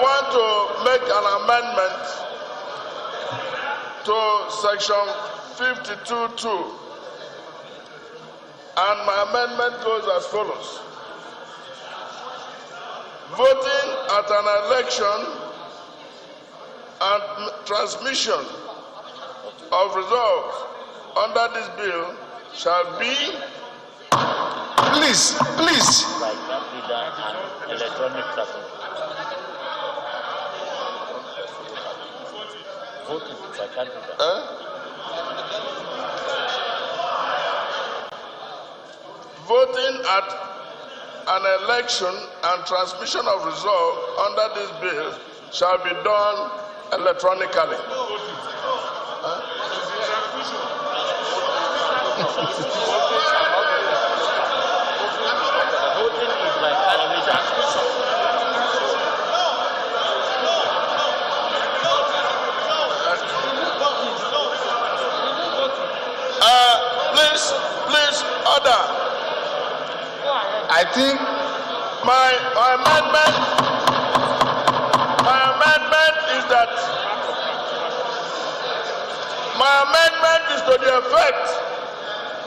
want to make an amendment to section 52(2), and my amendment goes as follows. Voting at an election and transmission of results under this bill shall be. Please. Electronic tracking. Voting, I can't do that. Voting at an election and transmission of results under this bill shall be done electronically. Please, order. I think my amendment is that to the effect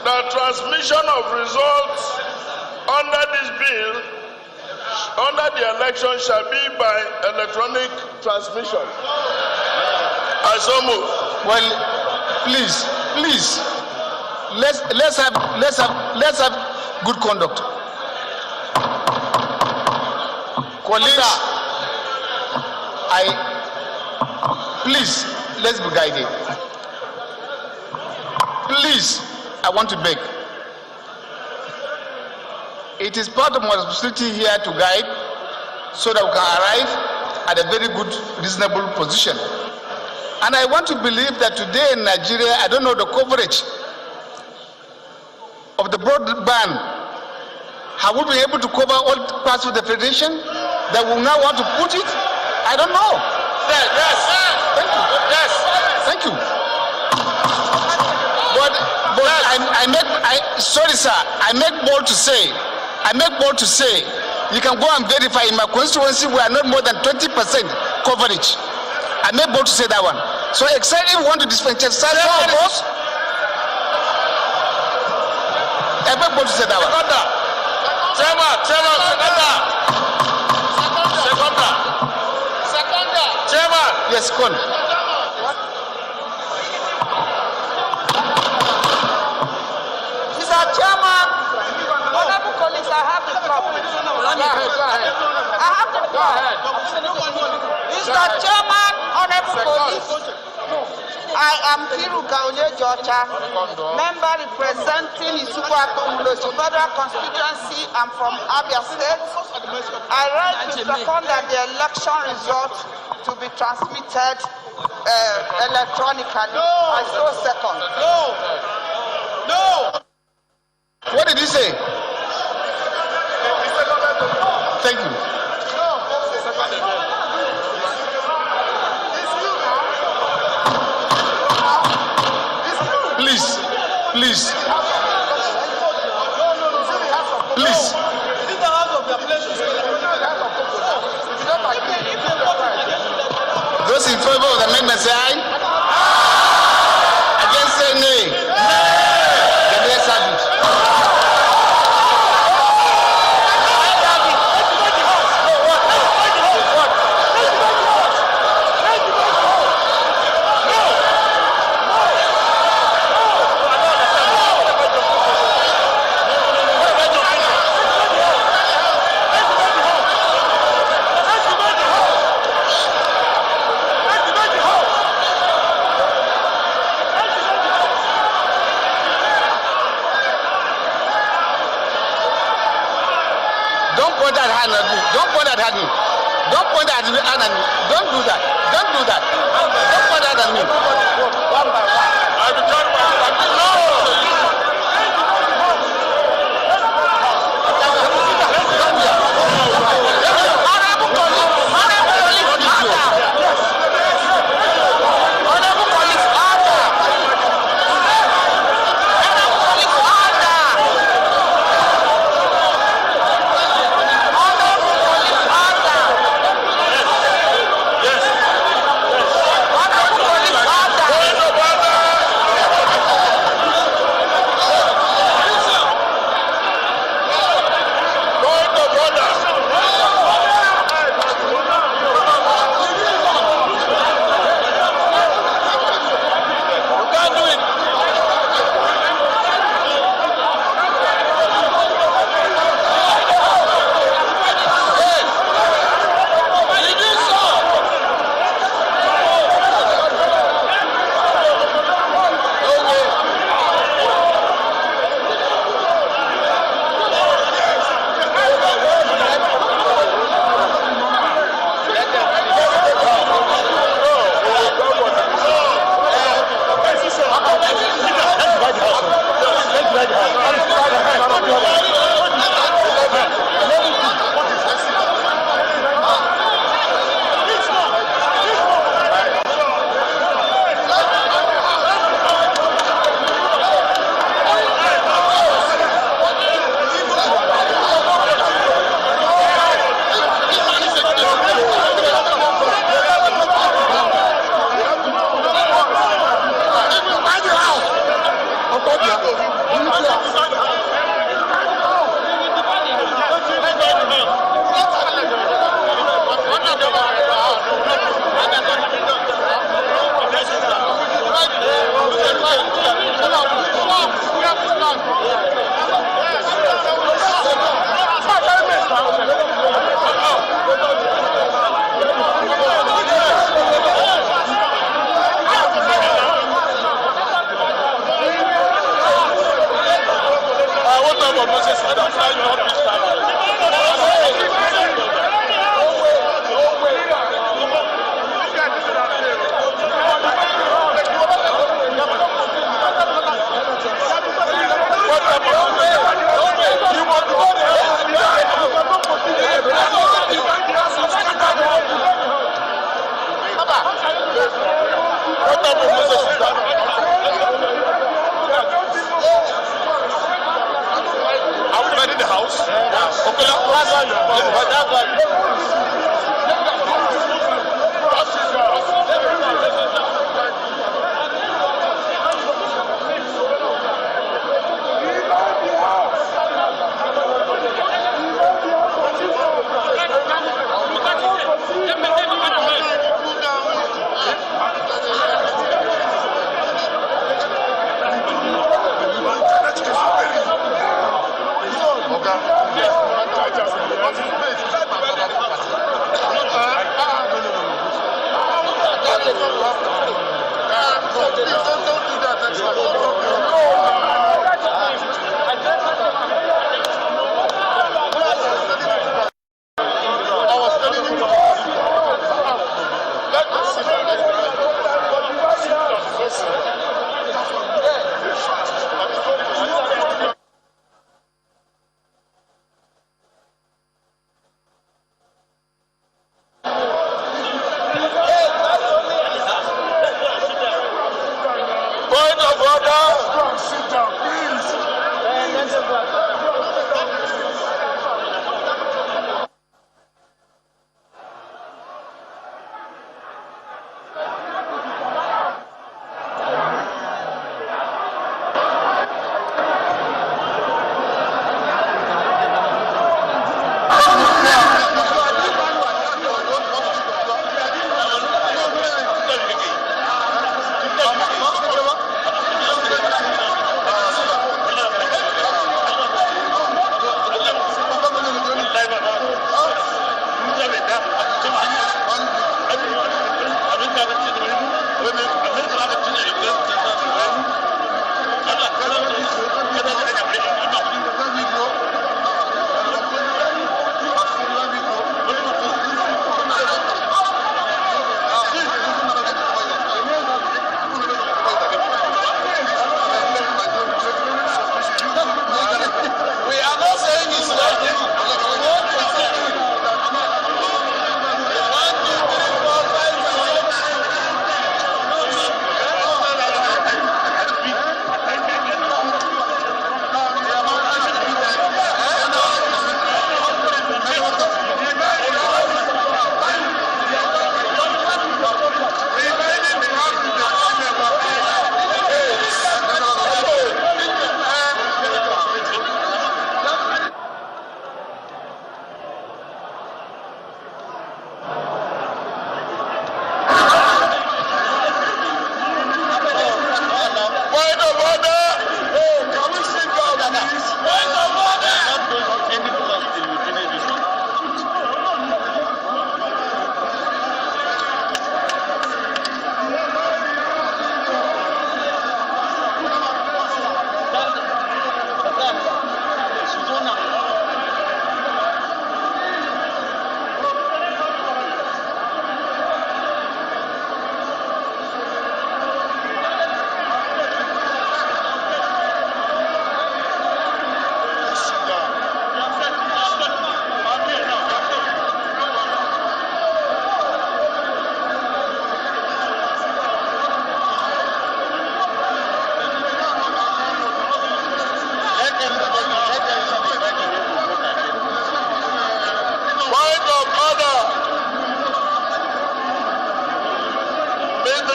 that transmission of results under this bill, under the election, shall be by electronic transmission. I so move. Well, please, let's have good conduct. Colleagues, please, let's be guided. Please, I want to beg. It is part of my responsibility here to guide so that we can arrive at a very good, reasonable position. And I want to believe that today in Nigeria, I don't know the coverage of the broadband. Have we been able to cover all parts of the federation that we now want to put it? I don't know. Yes. Thank you. Yes. Thank you. But sorry, sir. I make bold to say, you can go and verify in my constituency we are not more than 20% coverage. I make bold to say that one. So except if you want to disenfranchise some of us, I make bold to say that one. Chairman. Yes, con. Mr. Chairman, honorable colleagues, I have the floor. Go ahead. I have the floor. Mr. Chairman, honorable colleagues, I am Kiruka Onyejocha, member representing Isukwako Federal Constituency. I'm from Abia State. I rise to second that the election results to be transmitted electronically. I so second. No. What did he say? Thank you. Please. Those in favor of the amendment say aye. Against say nay. The ayes have it. Don't point that hand at me. Don't point that at me. Don't point that hand at me. Don't do that. Don't point that at me. One by one. I will turn my back.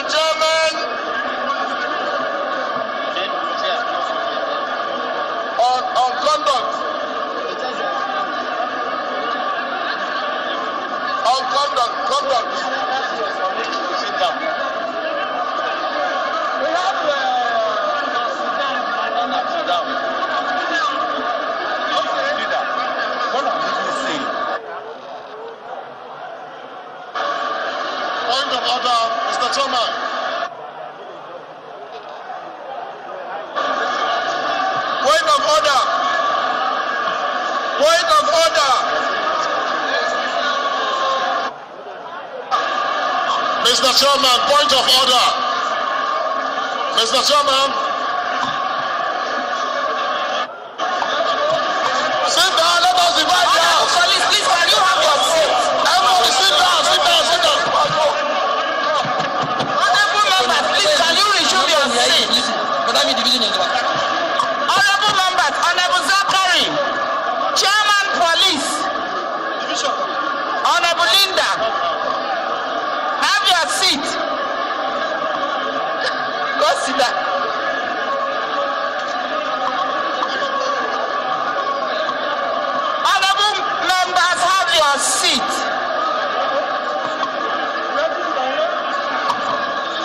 Chairman, on conduct. On conduct. Sit down. We have Sit down. Leader, what are you saying? Point of order, Mr. Chairman. Point of order. Point of order. Mr. Chairman, point of order. Mr. Chairman. Sit down, let us divide the house. police, please, can you have your seat? Everybody sit down. Honorable members, please, can you resume your seat? Honorable members, Honorable Zachary, Chairman Police, Honorable Linda, have your seat. Go sit down. Honorable members, have your seat.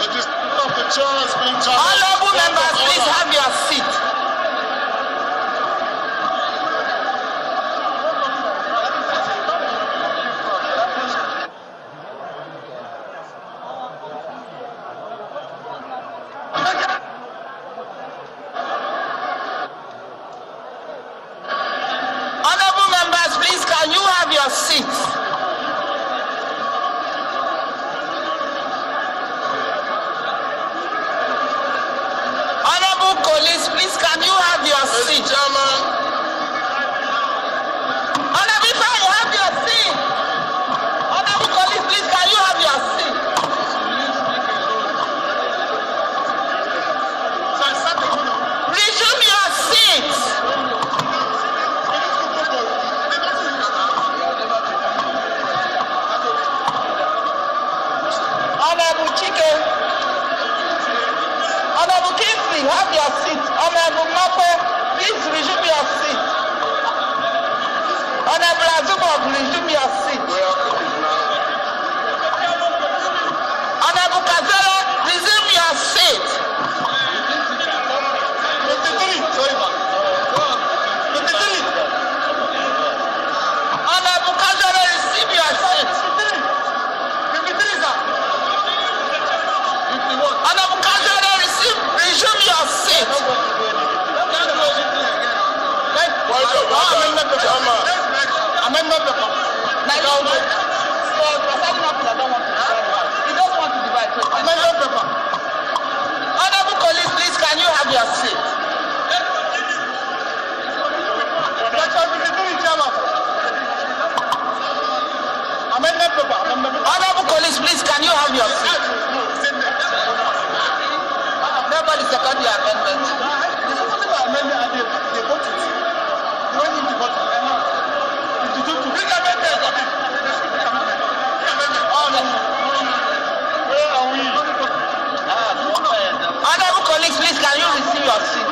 The district of the chair has been challenged. Honorable members, please have your seat. Honorable members, please, can you have your seats? Honorable colleagues, please, can you have your Mr. seat? Chairman, Honorable Ifa, you have your seat. Honorable colleagues, please, can you have your seat? Resume your seats. Honorable Chike, Honorable Kingsley, have your seat. Honorable Mapo, please resume your seat. Honorable Azubov, resume your seat. Honorable Kazara, resume your seat. Honorable Kazara, resume your seat. Honorable Kazara, resume your seat. point of order, Chairman. Amendment paper. He doesn't want to divide. Amendment paper. Honorable colleagues, please, can you have your seat? Amendment paper. Honorable colleagues, please, can you have your seat? Nobody second the amendment. Honorable colleagues, please, can you receive your seat?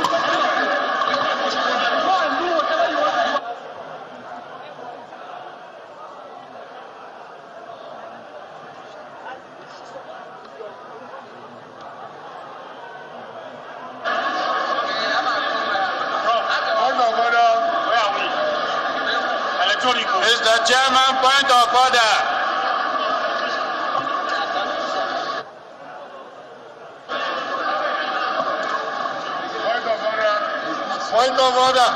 Mr. Chairman, point of order. Point of order.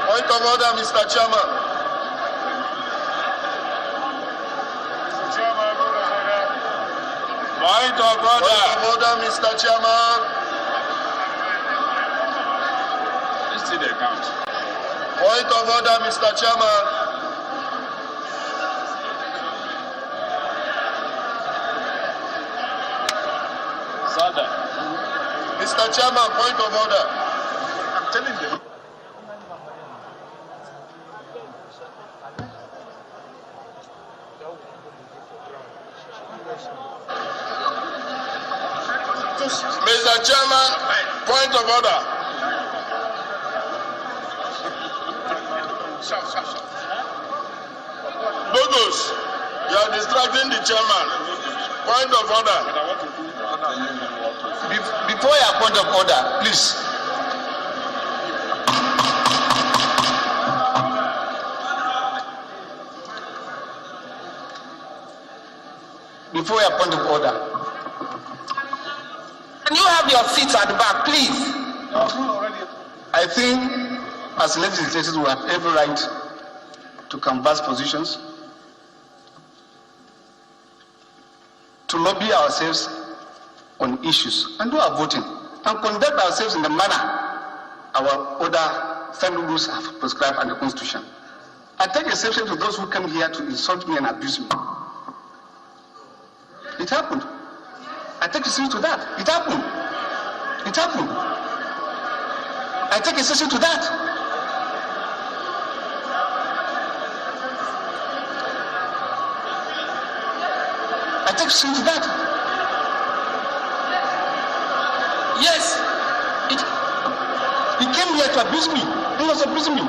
Point of order, Mr. Chairman. Point of order. Point of order, Mr. Chairman. Let's see the account. Point of order, Mr. Chairman. Sada. Mr. Chairman, point of order. I'm telling you. Mr. Chairman, point of order. Bogus, you are distracting the chairman. Point of order. Before your point of order, please. Before your point of order. Can you have your seats at the back, please? I think as legislators we have every right to canvass positions, to lobby ourselves on issues and do our voting and conduct ourselves in the manner our other standing rules have prescribed under the Constitution. I take exception to those who come here to insult me and abuse me. It happened. I take exception to that. It happened. It happened. I take exception to that. I take exception to that. Yes, he came here to abuse me. He was abusing me.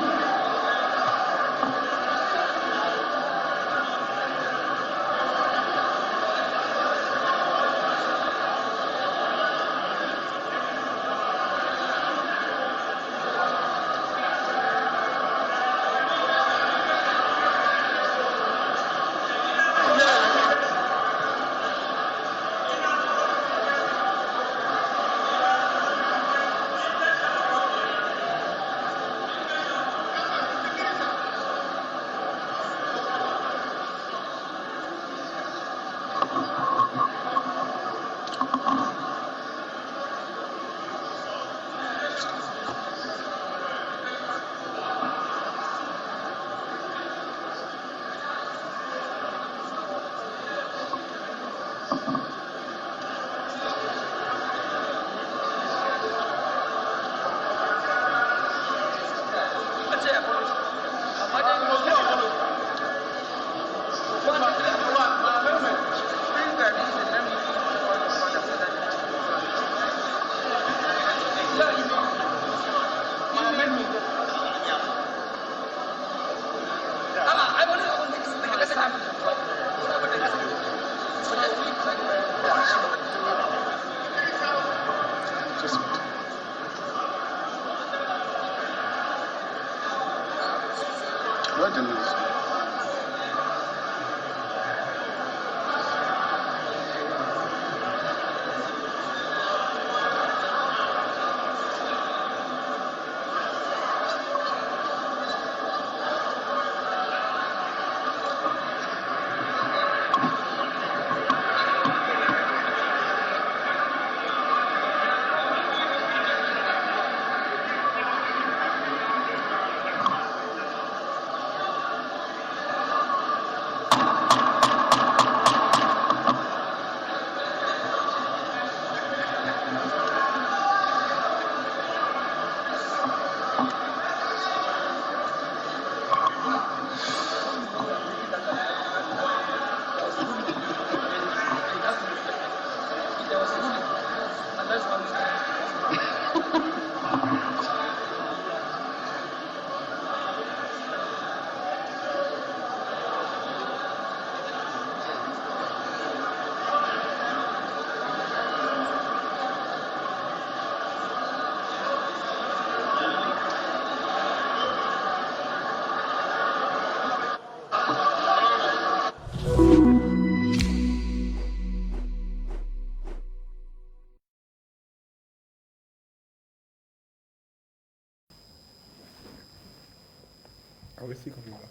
Are we still coming back?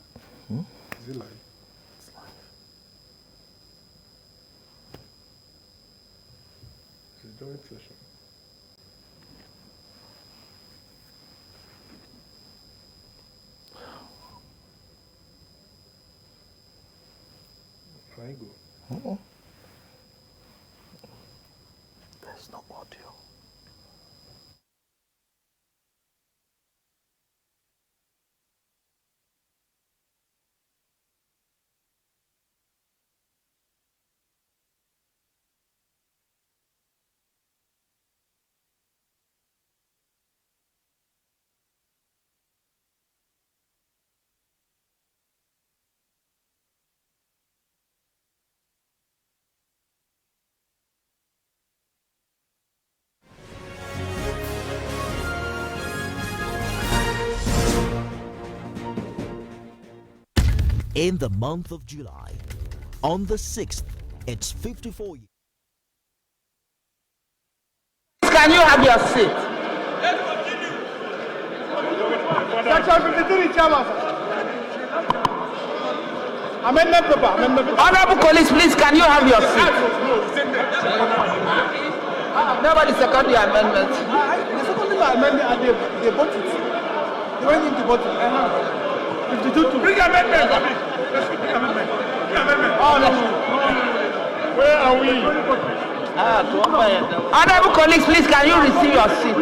Is it live? It's live. It's a joint session. Can I go? There's no audio. in the month of July. On the 6th, it's 54 years. Can you have your seat? Section 53, Chairman. Amendment paper. Honorable colleagues, please, can you have your seat? Nobody second the amendment. The second amendment, and they voted. They went into voting. 52 to bring amendment. Bring amendment. Oh, no. Where are we? Honorable colleagues, please, can you receive your seat?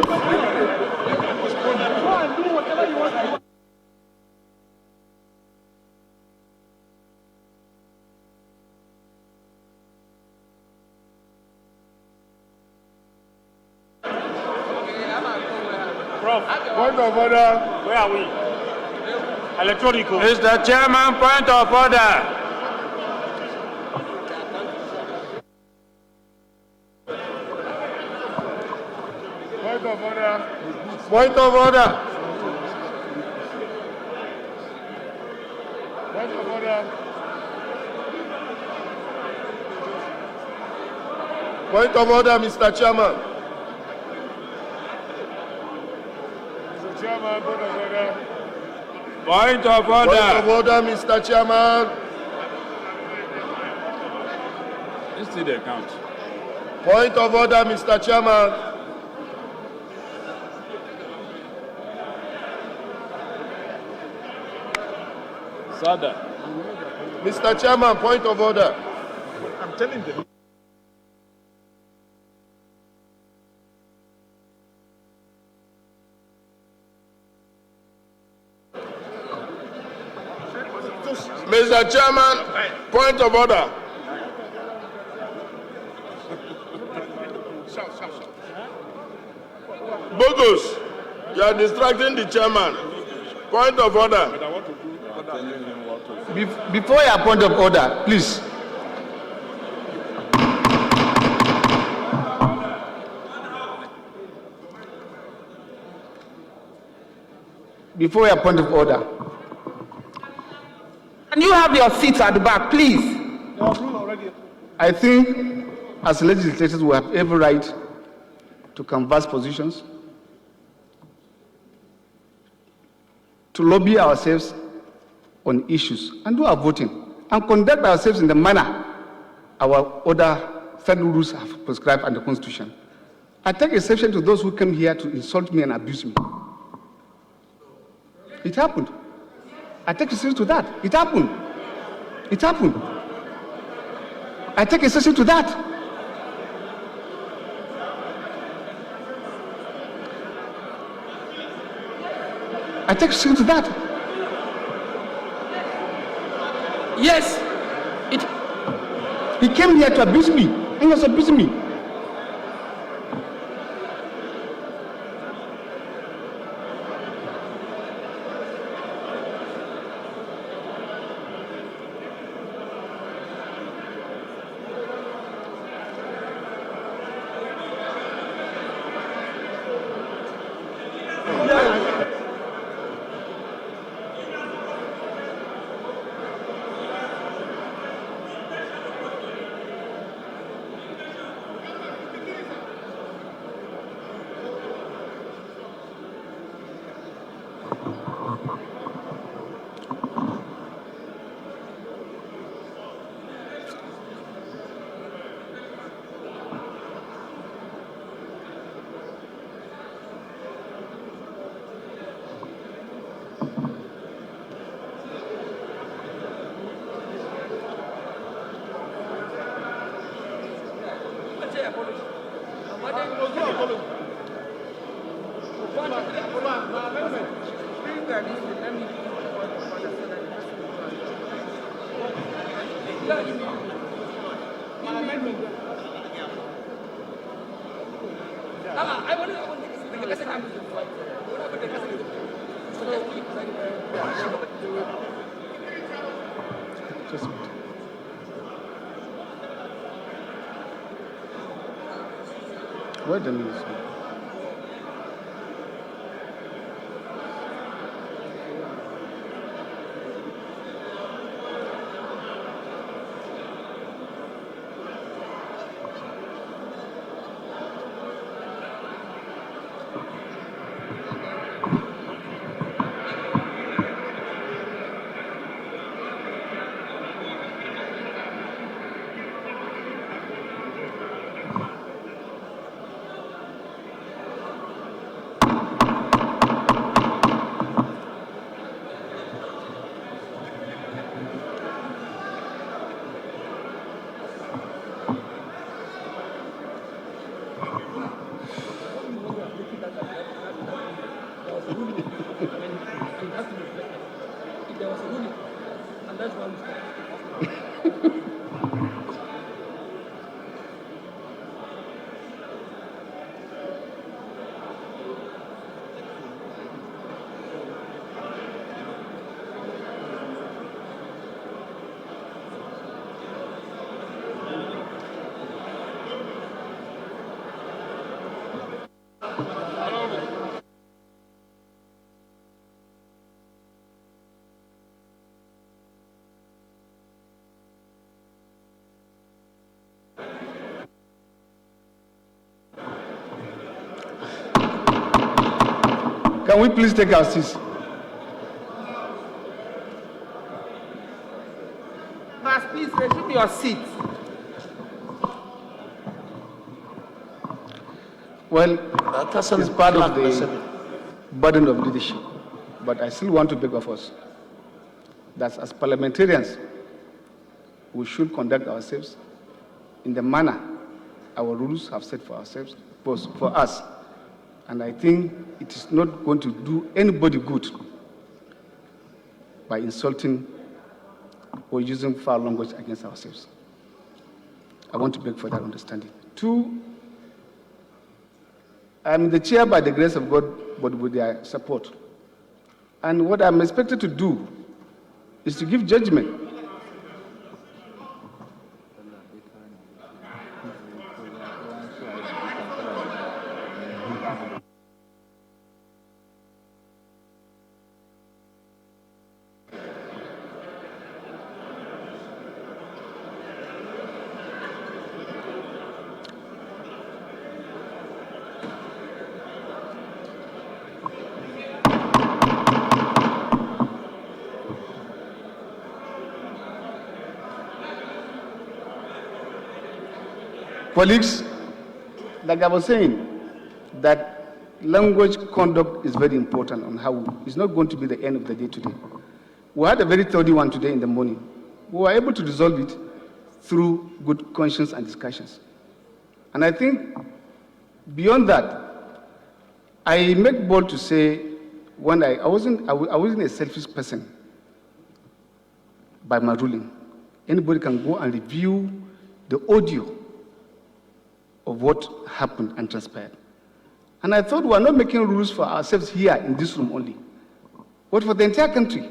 Prof, point of order. Where are we? Electronic. Mr. Chairman, point of order. Point of order. Point of order. Point of order. Point of order, Mr. Chairman. Mr. Chairman, point of order. Point of order. Point of order, Mr. Chairman. Let's see the account. Point of order, Mr. Chairman. Sada. Mr. Chairman, point of order. I'm telling them. Mr. Chairman, point of order. Bogus, you are distracting the chairman. Point of order. Before your point of order, please. Before your point of order. Can you have your seats at the back, please? I think as legislators we have every right to canvass positions, to lobby ourselves on issues and do our voting and conduct ourselves in the manner our other federal rules have prescribed under the Constitution. I take exception to those who came here to insult me and abuse me. It happened. I take exception to that. It happened. It happened. I take exception to that. I take exception to that. Yes. He came here to abuse me. He was abusing me. Wait a minute. Can we please take our seats? Mas, please resume your seat. Well, it's part of the burden of leadership, but I still want to beg of us that as parliamentarians, we should conduct ourselves in the manner our rules have set for ourselves, for us. And I think it is not going to do anybody good by insulting or using foul language against ourselves. I want to beg for that understanding. 2, I'm the chair by the grace of God, but with their support. And what I'm expected to do is to give judgment. Colleagues, like I was saying, that language conduct is very important on how it's not going to be the end of the day today. We had a very thorough one today in the morning. We were able to resolve it through good conscience and discussions. And I think beyond that, I make bold to say when I wasn't a selfish person by my ruling. Anybody can go and review the audio of what happened and transpired. And I thought we are not making rules for ourselves here in this room only, but for the entire country.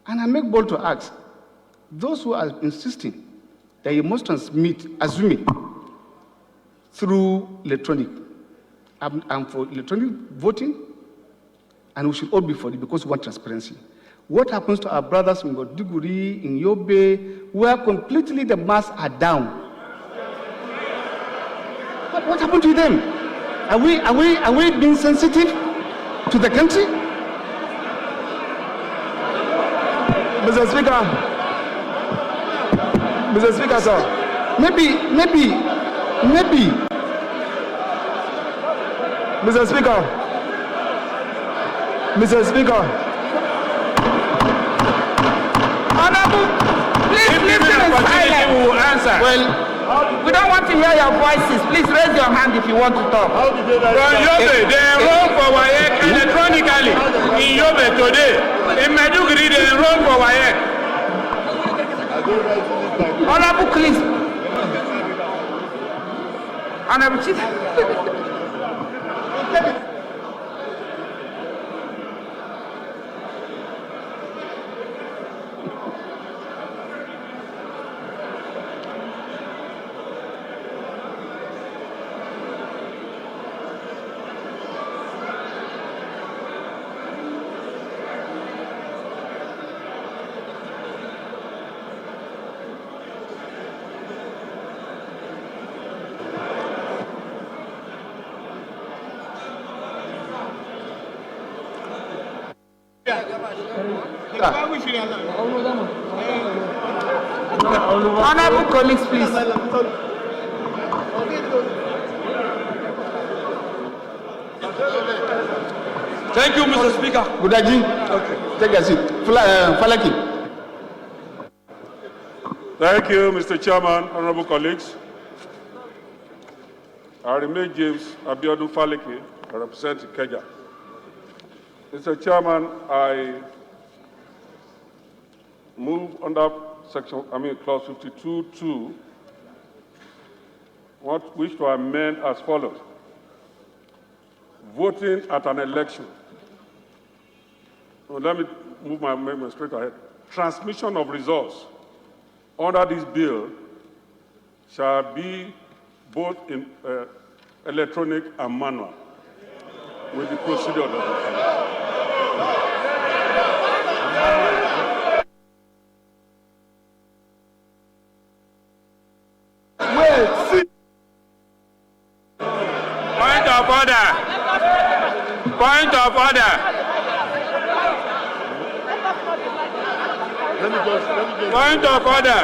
And I make bold to ask, those who are insisting that you must transmit, assuming, through electronic, I'm for electronic voting, and we should all be for it because we want transparency. What happens to our brothers in Goduguri, in Yobe, where completely the masks are down? What happened to them? Are we being sensitive to the country? Mr. Speaker, sir. Maybe. Mr. Speaker. Honorable, please listen in silence. We will answer. Well, we don't want to hear your voices. Please raise your hand if you want to talk. From Yobe, they enroll for WAEC electronically. In Yobe today, in Maiduguri, they enroll for WAEC. Honorable, please. Honorable Chief. Honorable colleagues, please. Thank you, Mr. Speaker. Gudaji, okay. Take a seat. Falaki. Thank you, Mr. Chairman, honorable colleagues. I remain James Abiodun Falaki. I represent Ikeja. Mr. Chairman, I move under clause 52(2), wish to amend as follows. Voting at an election. Let me move my amendment straight ahead. Transmission of results under this bill shall be both in electronic and manual with the procedure that Point of order. Point of order. Point of order.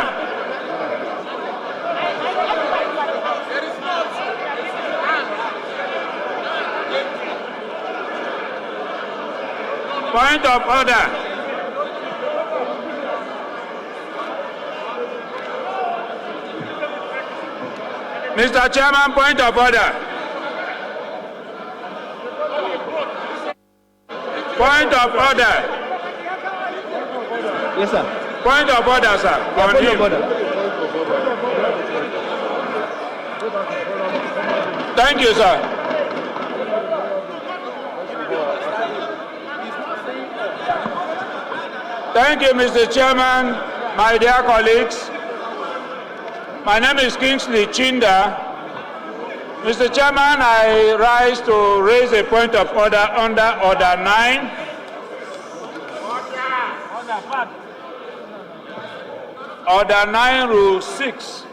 Point of order. Mr. Chairman, point of order. Point of order. Yes, sir. Point of order, sir. Yeah, point of order. Thank you, sir. Thank you, Mr. Chairman, my dear colleagues. My name is Kingsley Chinda. Mr. Chairman, I rise to raise a point of order under Order 9. Order 9, Rule 6.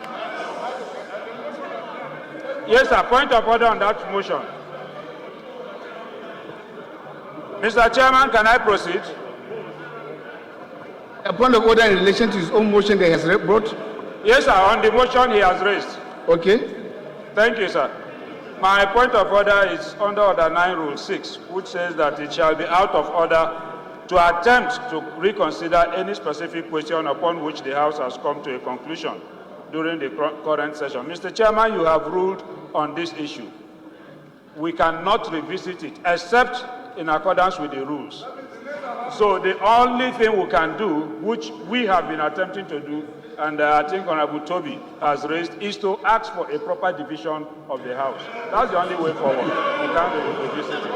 Yes, sir, point of order on that motion. Mr. Chairman, can I proceed? A point of order in relation to his own motion that he has brought? Yes, sir, on the motion he has raised. Okay. Thank you, sir. My point of order is under Order 9, Rule 6, which says that it shall be out of order to attempt to reconsider any specific question upon which the House has come to a conclusion during the current session. Mr. Chairman, you have ruled on this issue. We cannot revisit it except in accordance with the rules. So the only thing we can do, which we have been attempting to do, and I think Honorable Toby has raised, is to ask for a proper division of the House. That's the only way forward. We can't revisit it.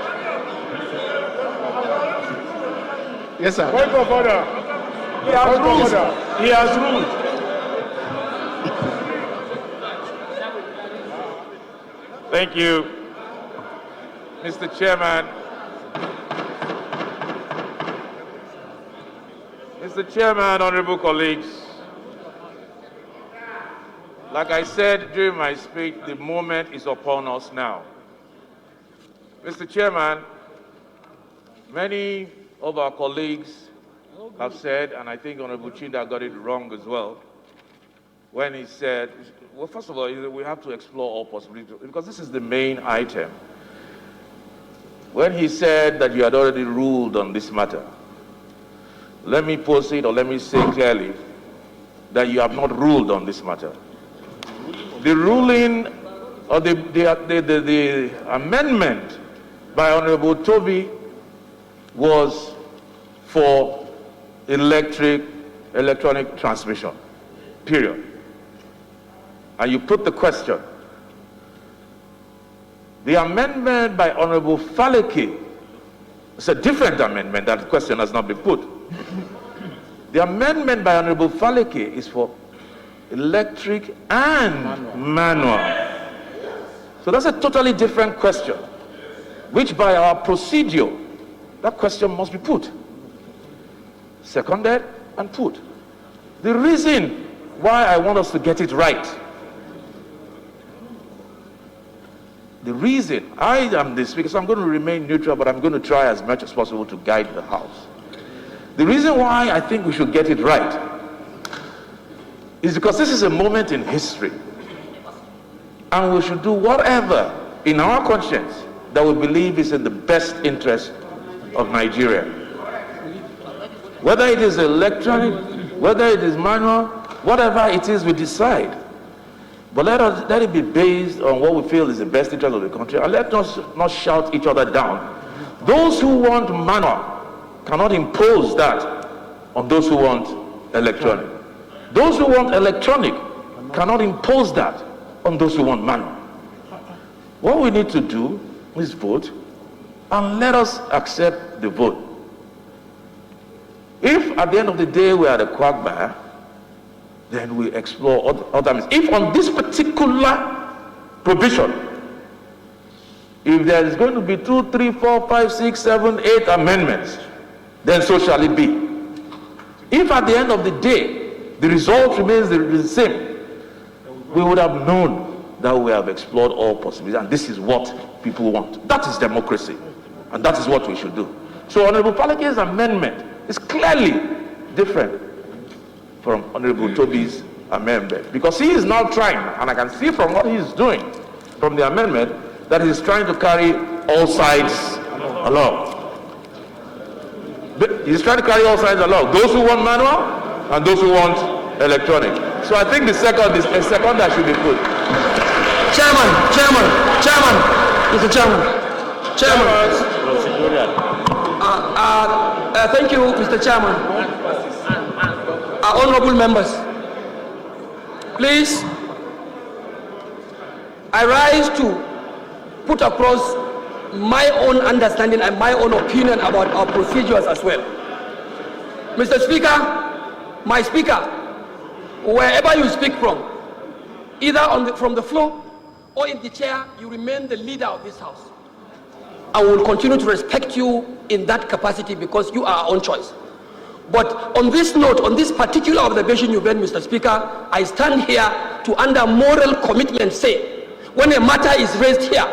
Yes, sir. Point of order. He has ruled. He has ruled. Thank you, Mr. Chairman. Mr. Chairman, honorable colleagues, like I said during my speech, the moment is upon us now. Mr. Chairman, many of our colleagues have said, and I think Honorable Chinda got it wrong as well, when he said, well, first of all, we have to explore all possibilities, because this is the main item. When he said that you had already ruled on this matter, let me pose it, or let me say clearly, that you have not ruled on this matter. The ruling, or the amendment by Honorable Toby was for electronic transmission, period. And you put the question. The amendment by Honorable Faleke is a different amendment. That question has not been put. The amendment by Honorable Faleke is for electric and manual. So that's a totally different question, which by our procedure, that question must be put. Seconded and put. The reason why I want us to get it right, the reason, I am the speaker, so I'm going to remain neutral, but I'm going to try as much as possible to guide the House. The reason why I think we should get it right is because this is a moment in history, and we should do whatever in our conscience that we believe is in the best interest of Nigeria. Whether it is electronic, whether it is manual, whatever it is we decide. But let it be based on what we feel is the best interest of the country, and let us not shout each other down. Those who want manual cannot impose that on those who want electronic. Those who want electronic cannot impose that on those who want manual. What we need to do is vote, and let us accept the vote. If at the end of the day we are the quagmire, then we explore other means. If on this particular provision, if there is going to be 2, 3, 4, 5, 6, 7, 8 amendments, then so shall it be. If at the end of the day, the result remains the same, we would have known that we have explored all possibilities, and this is what people want. That is democracy. And And that is what we should do. So Honorable Falake's amendment is clearly different from Honorable Toby's amendment, because he is now trying, and I can see from what he is doing from the amendment, that he is trying to carry all sides along. He is trying to carry all sides along. Those who want manual and those who want electronic. So I think the second is a second that should be put. Chairman, Mr. Chairman. Thank you, Mr. Chairman. Honorable members, please, I rise to put across my own understanding and my own opinion about our procedures as well. Mr. Speaker, my speaker, wherever you speak from, either from the floor or in the chair, you remain the leader of this house. I will continue to respect you in that capacity because you are our own choice. But on this note, on this particular observation you made, Mr. Speaker, I stand here to, under moral commitment, say, when a matter is raised here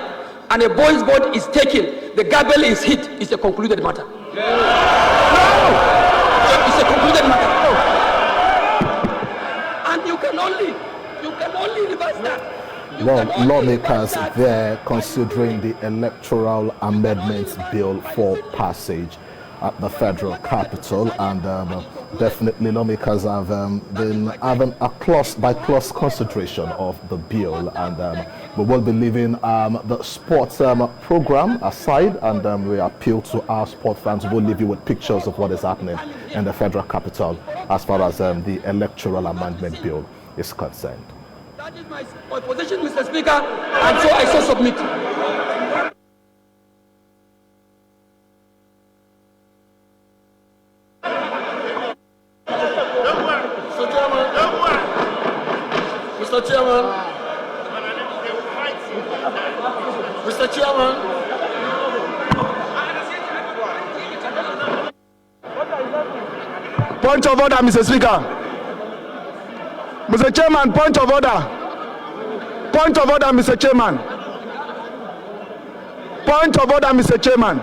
and a boy's vote is taken, the gavel is hit, it's a concluded matter. It's a concluded matter. And you can only reverse that. Lawmakers there considering the electoral amendments bill for passage at the federal capital, and definitely lawmakers have been having a clause-by-clause consideration of the bill, and we will be leaving the sports program aside, and we appeal to our sport fans. We'll leave you with pictures of what is happening in the federal capital as far as the electoral amendment bill is concerned. That is my position, Mr. Speaker, and so I submit. Mr. Chairman. Point of order, Mr. Speaker. Mr. Chairman, point of order. Point of order, Mr. Chairman. Point of order, Mr. Chairman.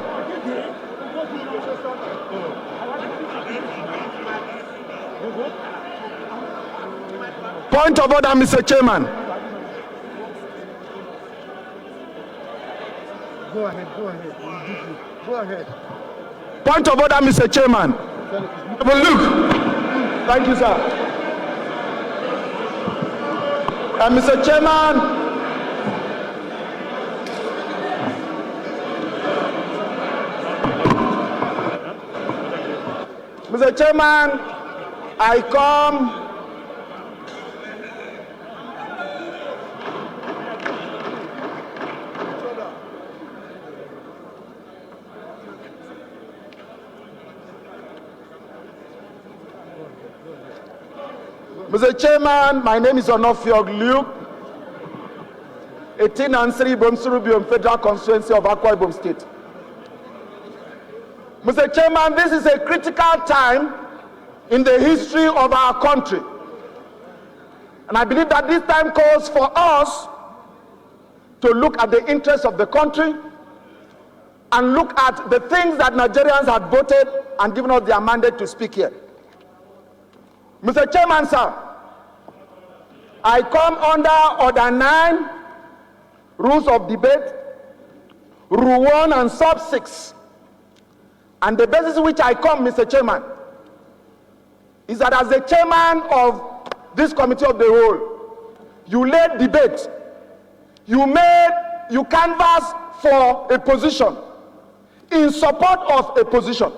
Point of order, Mr. Chairman. Go ahead. Point of order, Mr. Chairman. Look. Thank you, sir. Mr. Chairman, Mr. Chairman, I come Mr. Chairman, my name is Onofiog Luke, 18 and 3 Bomsurubium Federal Constituency of Akwa Ibom State. Mr. Chairman, this is a critical time in the history of our country. And I believe that this time calls for us to look at the interests of the country and look at the things that Nigerians had voted and given us their mandate to speak here. Mr. Chairman, sir, I come under Order 9, Rules of Debate, Rule 1 and Sub 6. And the basis on which I come, Mr. Chairman, is that as the chairman of this committee of the whole, you led debate, you canvassed for a position, in support of a position.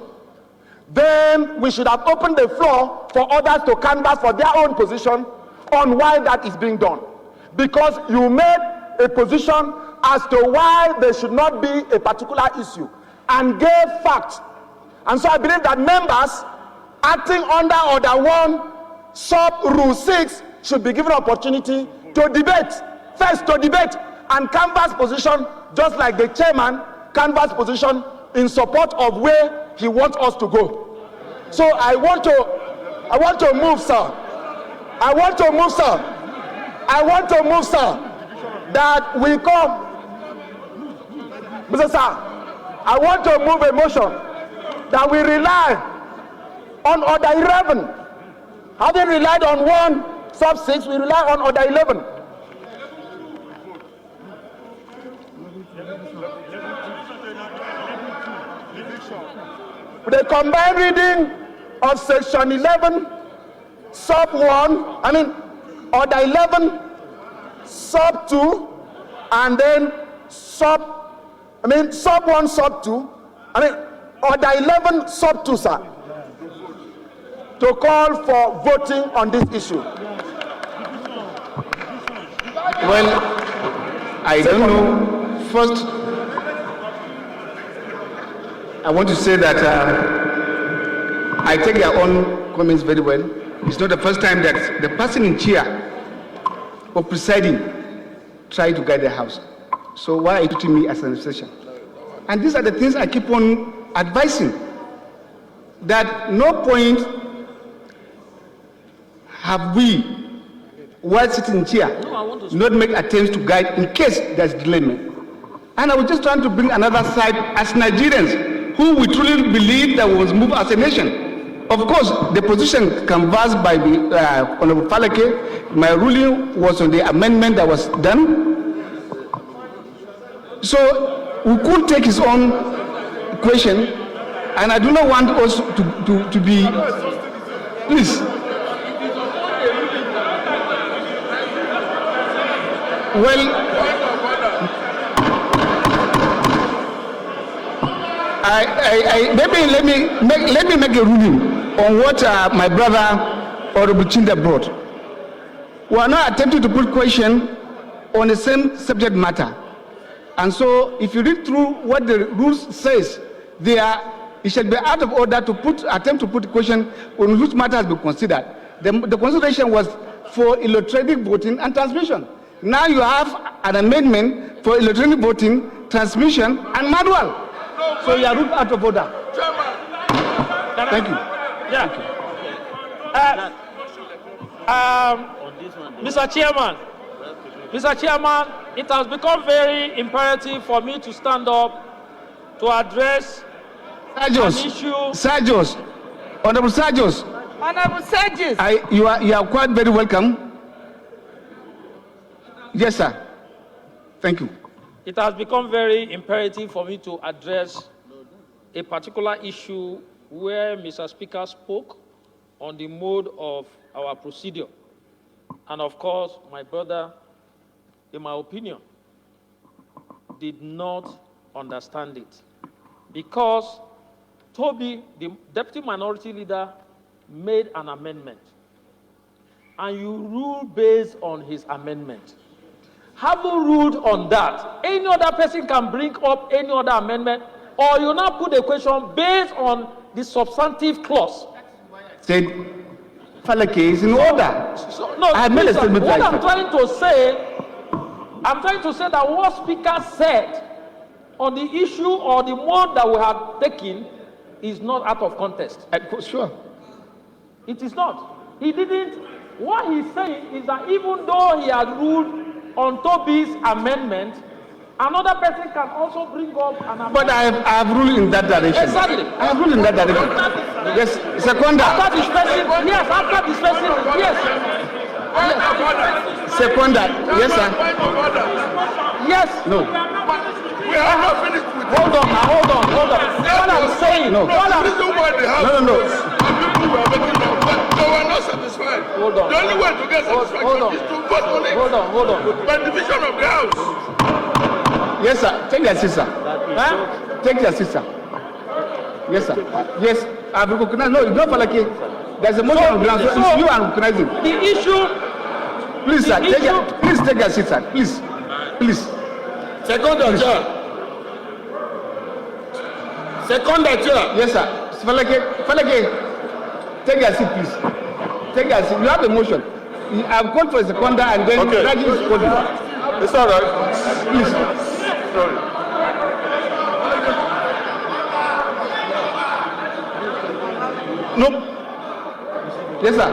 Then we should have opened the floor for others to canvass for their own position on why that is being done. Because you made a position as to why there should not be a particular issue and gave facts. And so I believe that members acting under Order 1, Sub Rule 6 should be given opportunity to debate. First to debate and canvass position, just like the chairman canvass position in support of where he wants us to go. So I want to move, sir. I want to move, sir, that we come. Mr. Sir, I want to move a motion that we rely on Order 11. Having relied on 1(6), we rely on Order 11. The combined reading of Section 11, Sub 1, Order 11, Sub 2, and then Sub 1, Sub 2, Order 11, Sub 2, sir, to call for voting on this issue. Well, I don't know. First, I want to say that I take their own comments very well. It's not the first time that the person in chair or presiding tried to guide the house. So why are you treating me as an administration? And these are the things I keep on advising, that no point have we, while sitting in chair, not make attempts to guide in case there's dilemma. And I was just trying to bring another side as Nigerians, who we truly believe that we must move as a nation. Of course, the position canvassed by the Honorable Falake, my ruling was on the amendment that was done. So we could take his own question, and I do not want us to be, please. Well, maybe let me make a ruling on what my brother Honorable Chinda brought. We are not attempting to put question on the same subject matter, and so if you read through what the rules says, it should be out of order to attempt to put a question on which matter has been considered. The consideration was for electronic voting and transmission. Now you have an amendment for electronic voting, transmission, and manual. So you are ruled out of order. Thank you. Yeah. Mr. Chairman, it has become very imperative for me to stand up to address an issue. Sergius, Honorable Sergius. Honorable Sergius. You are quite very welcome. Yes, sir. Thank you. It has become very imperative for me to address a particular issue where Mr. Speaker spoke on the mode of our procedure. And of course, my brother, in my opinion, did not understand it. Because Toby, the Deputy Minority Leader, made an amendment. And you rule based on his amendment. Having ruled on that, any other person can bring up any other amendment, or you now put a question based on the substantive clause. Said, Falake is in order. I made a statement. What I'm trying to say that what Speaker said on the issue or the mode that we have taken is not out of context. Sure. It is not. He didn't. What he's saying is that even though he had ruled on Toby's amendment, another person can also bring up an amendment. But I have ruled in that direction. Exactly. I have ruled in that direction. Yes, Seconder. After this person, yes, after this person, yes. Seconder, yes, sir. Yes. No. We have not finished with Hold on. What I'm saying. No. The reason why they have No. people were making them, but they were not satisfied. Hold on. The only way to get satisfaction is to vote on it. Hold on. By division of the house. Yes, sir. Take your sister. Huh? Take your sister. Yes, sir. Yes, I've recognized. No, it's not Falake. There's a motion on ground, so it's you are recognizing. The issue. Please, sir. Please take your sister. Please. Seconder, chair. Yes, sir. Falake, take your seat, please. Take your seat. You have a motion. I've called for a seconder and then Raji is calling. It's all right. Please. Sorry. No. Yes, sir.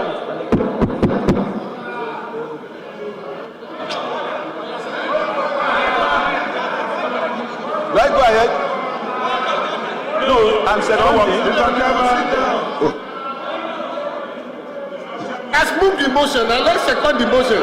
Right, go ahead. do, I'm seconding. Let's move the motion and let's second the motion.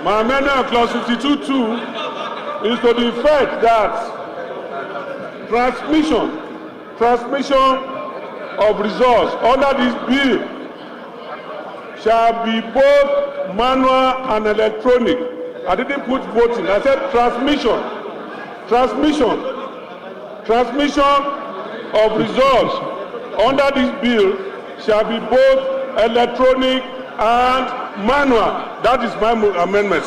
My amendment of clause 52(2) is to the effect that transmission of resource under this bill shall be both manual and electronic. I didn't put voting. I said transmission of resource under this bill shall be both electronic and manual. That is my amendment.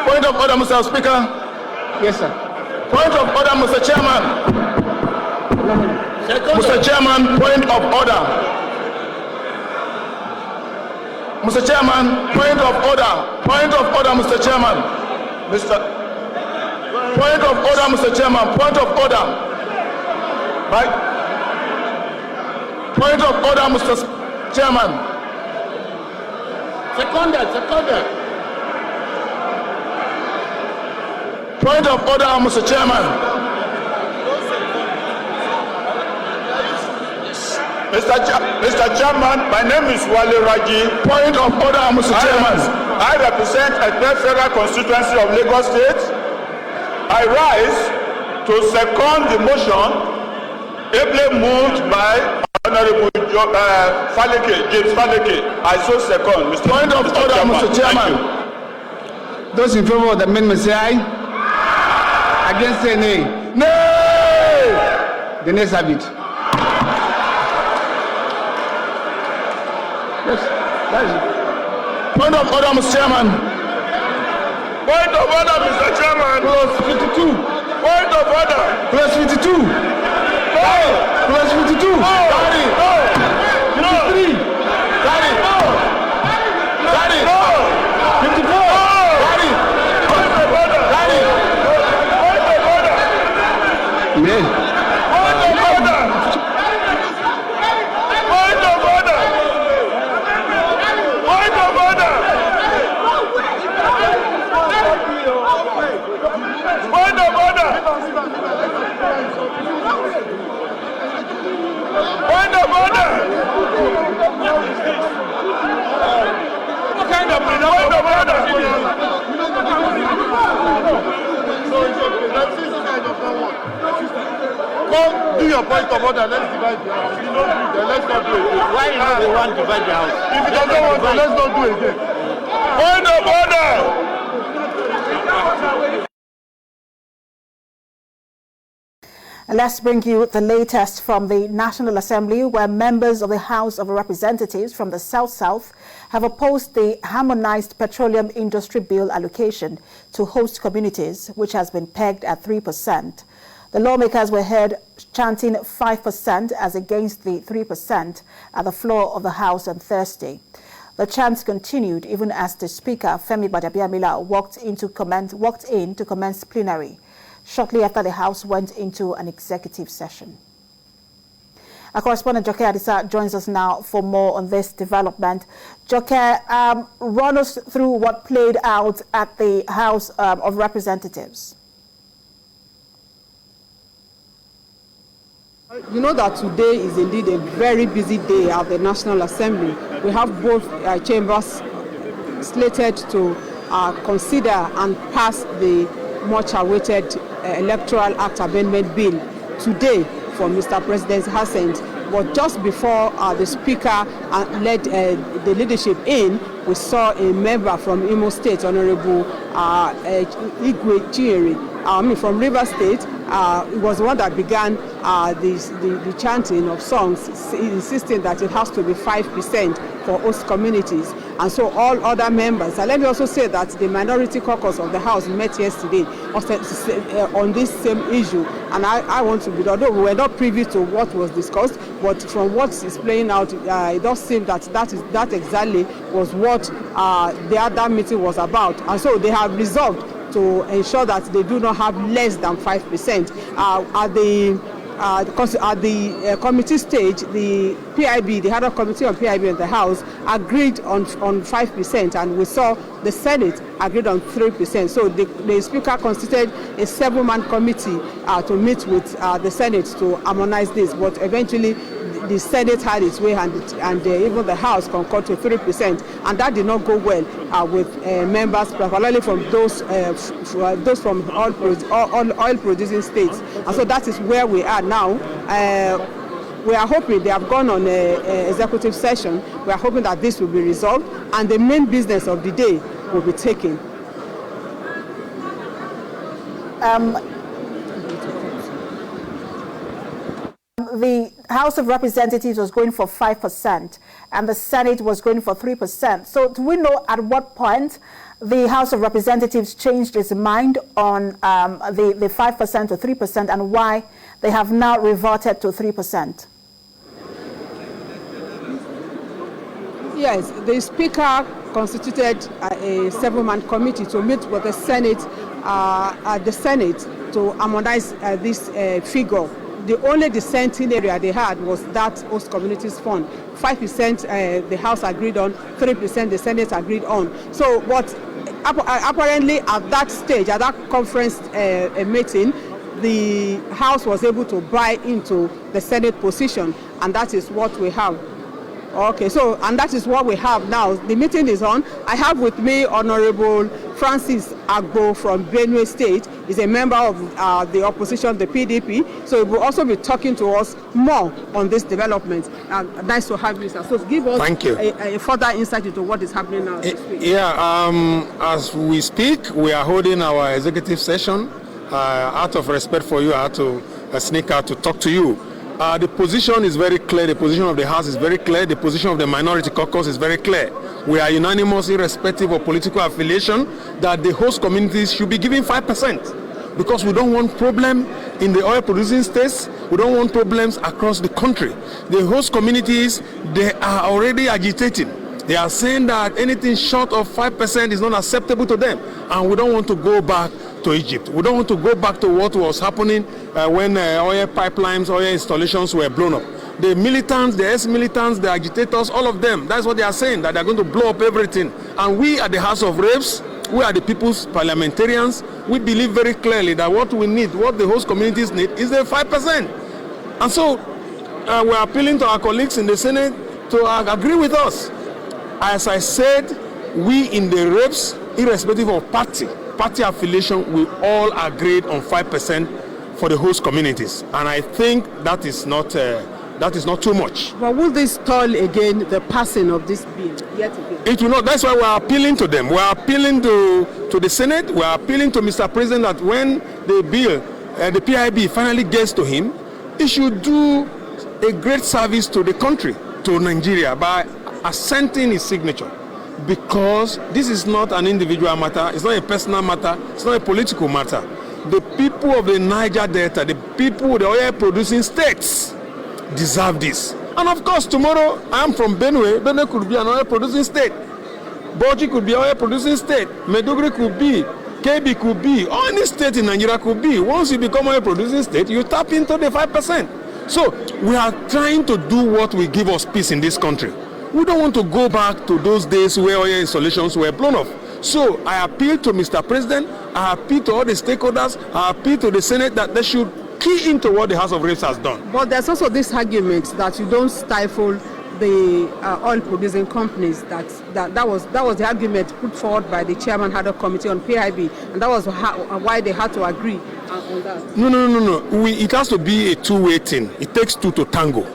Point of order, Mr. Speaker. Yes, sir. Point of order, Mr. Chairman. Mr. Chairman, point of order. Mr. Chairman, point of order. Point of order, Mr. Chairman. Point of order, Mr. Chairman. Point of order. Right. Point of order, Mr. Chairman. Seconded. Point of order, Mr. Chairman. Mr. Chairman, my name is Wale Raji. Point of order, Mr. Chairman. I represent a federal constituency of Lagos State. I rise to second the motion ably moved by Honorable James Faleke. I so second, Mr. Point of order, Mr. Chairman. Those in favor of the amendment say aye. Against say nay. Nay! The nays have it. Yes, that is it. Point of order, Mr. Chairman. Point of order, Mr. Chairman. Clause 52. Point of order. Clause 52. No. Clause 52. Carry. 53. Carry. Carry. 54. Carry. Point of order. Carry. Point of order. Nay. Point of order. Point of order. Point of order. Point of order. Point of order. What kind of point of order? Come do your point of order. Let's divide the house. If you don't do it, then let's not do it again. Why you not the one divide the house? If you don't want to, let's not do it again. Point of order. Let's bring you the latest from the National Assembly, where members of the House of Representatives from the South-South have opposed the harmonized petroleum industry bill allocation to host communities, which has been pegged at 3%. The lawmakers were heard chanting 5% as against the 3% at the floor of the House on Thursday. The chants continued even as the Speaker, Femi Gbadabiamila, walked in to commence plenary, shortly after the House went into an executive session. Our correspondent Joke Adisa joins us now for more on this development. Joke, run us through what played out at the House of Representatives. You know that today is indeed a very busy day at the National Assembly. We have both chambers slated to consider and pass the much-awaited Electoral Act Amendment Bill today for Mr. President's assent. But just before the Speaker led the leadership in, we saw a member from Imo State, Honorable Igwe Chieri, from River State. It was the one that began the chanting of songs, insisting that it has to be 5% for host communities. and so all other members. And let me also say that the minority caucus of the House met yesterday on this same issue, and I want to be, although we were not privy to what was discussed, but from what is playing out, it does seem that that exactly was what the other meeting was about, and so they have resolved to ensure that they do not have less than 5%. At the committee stage, the PIB, the Head of Committee on PIB in the House, agreed on 5%, and we saw the Senate agreed on 3%. So the Speaker constituted a 7-man committee to meet with the Senate to harmonize this, but eventually the Senate had its way, and even the House concurred to 3%, and that did not go well with members, particularly from those from oil-producing states. And so that is where we are now. We are hoping, they have gone on an executive session. We are hoping that this will be resolved, and the main business of the day will be taken. The House of Representatives was going for 5% and the Senate was going for 3%. So do we know at what point the House of Representatives changed its mind on the 5% to 3% and why they have now reverted to 3%? Yes, the Speaker constituted a 7-man committee to meet with the Senate to harmonize this figure. The only dissenting area they had was that host communities fund. 5% the House agreed on, 3% the Senate agreed on. So what apparently at that stage, at that conference meeting, the House was able to buy into the Senate position, and that is what we have. Okay, so, and that is what we have now. The meeting is on. I have with me Honorable Francis Agbo from Benue State. He's a member of the opposition, the PDP. So he will also be talking to us more on this development. Nice to have you, sir. So give us a further insight into what is happening now. As we speak, we are holding our executive session. Out of respect for you, I had to sneak out to talk to you. The position is very clear. The position of the House is very clear. The position of the minority caucus is very clear. We are unanimous, irrespective of political affiliation, that the host communities should be given 5%, because we don't want problem in the oil-producing states. We don't want problems across the country. The host communities, they are already agitating. They are saying that anything short of 5% is not acceptable to them, and we don't want to go back to Egypt. We don't want to go back to what was happening when oil pipelines, oil installations were blown up. The militants, the ex-militants, the agitators, all of them, that's what they are saying, that they're going to blow up everything. And we at the House of Reps, we are the people's parliamentarians, we believe very clearly that what we need, what the host communities need, is the 5%. And so we're appealing to our colleagues in the Senate to agree with us. As I said, we in the Reps, irrespective of party affiliation, we all agreed on 5% for the host communities, and I think that is not too much. But will this stall again the passing of this bill yet again? It will not. That's why we are appealing to them. We are appealing to the Senate. We are appealing to Mr. President that when the bill, the PIB finally gets to him, he should do a great service to the country, to Nigeria, by assenting his signature. Because this is not an individual matter, it's not a personal matter, it's not a political matter. The people of the Niger Delta, the people of the oil-producing states deserve this. And of course, tomorrow, I'm from Benue. Benue could be an oil-producing state. Bauchi could be an oil-producing state. Maiduguri could be. KB could be. Or any state in Nigeria could be. Once you become an oil-producing state, you tap into the 5%. So we are trying to do what will give us peace in this country. We don't want to go back to those days where oil installations were blown off. So I appeal to Mr. President, I appeal to all the stakeholders, I appeal to the Senate that they should key into what the House of Reps has done. But there's also this argument that you don't stifle the oil-producing companies. That was the argument put forward by the chairman of the committee on PIB, and that was why they had to agree on that. No. It has to be a two-way thing. It takes two to tango.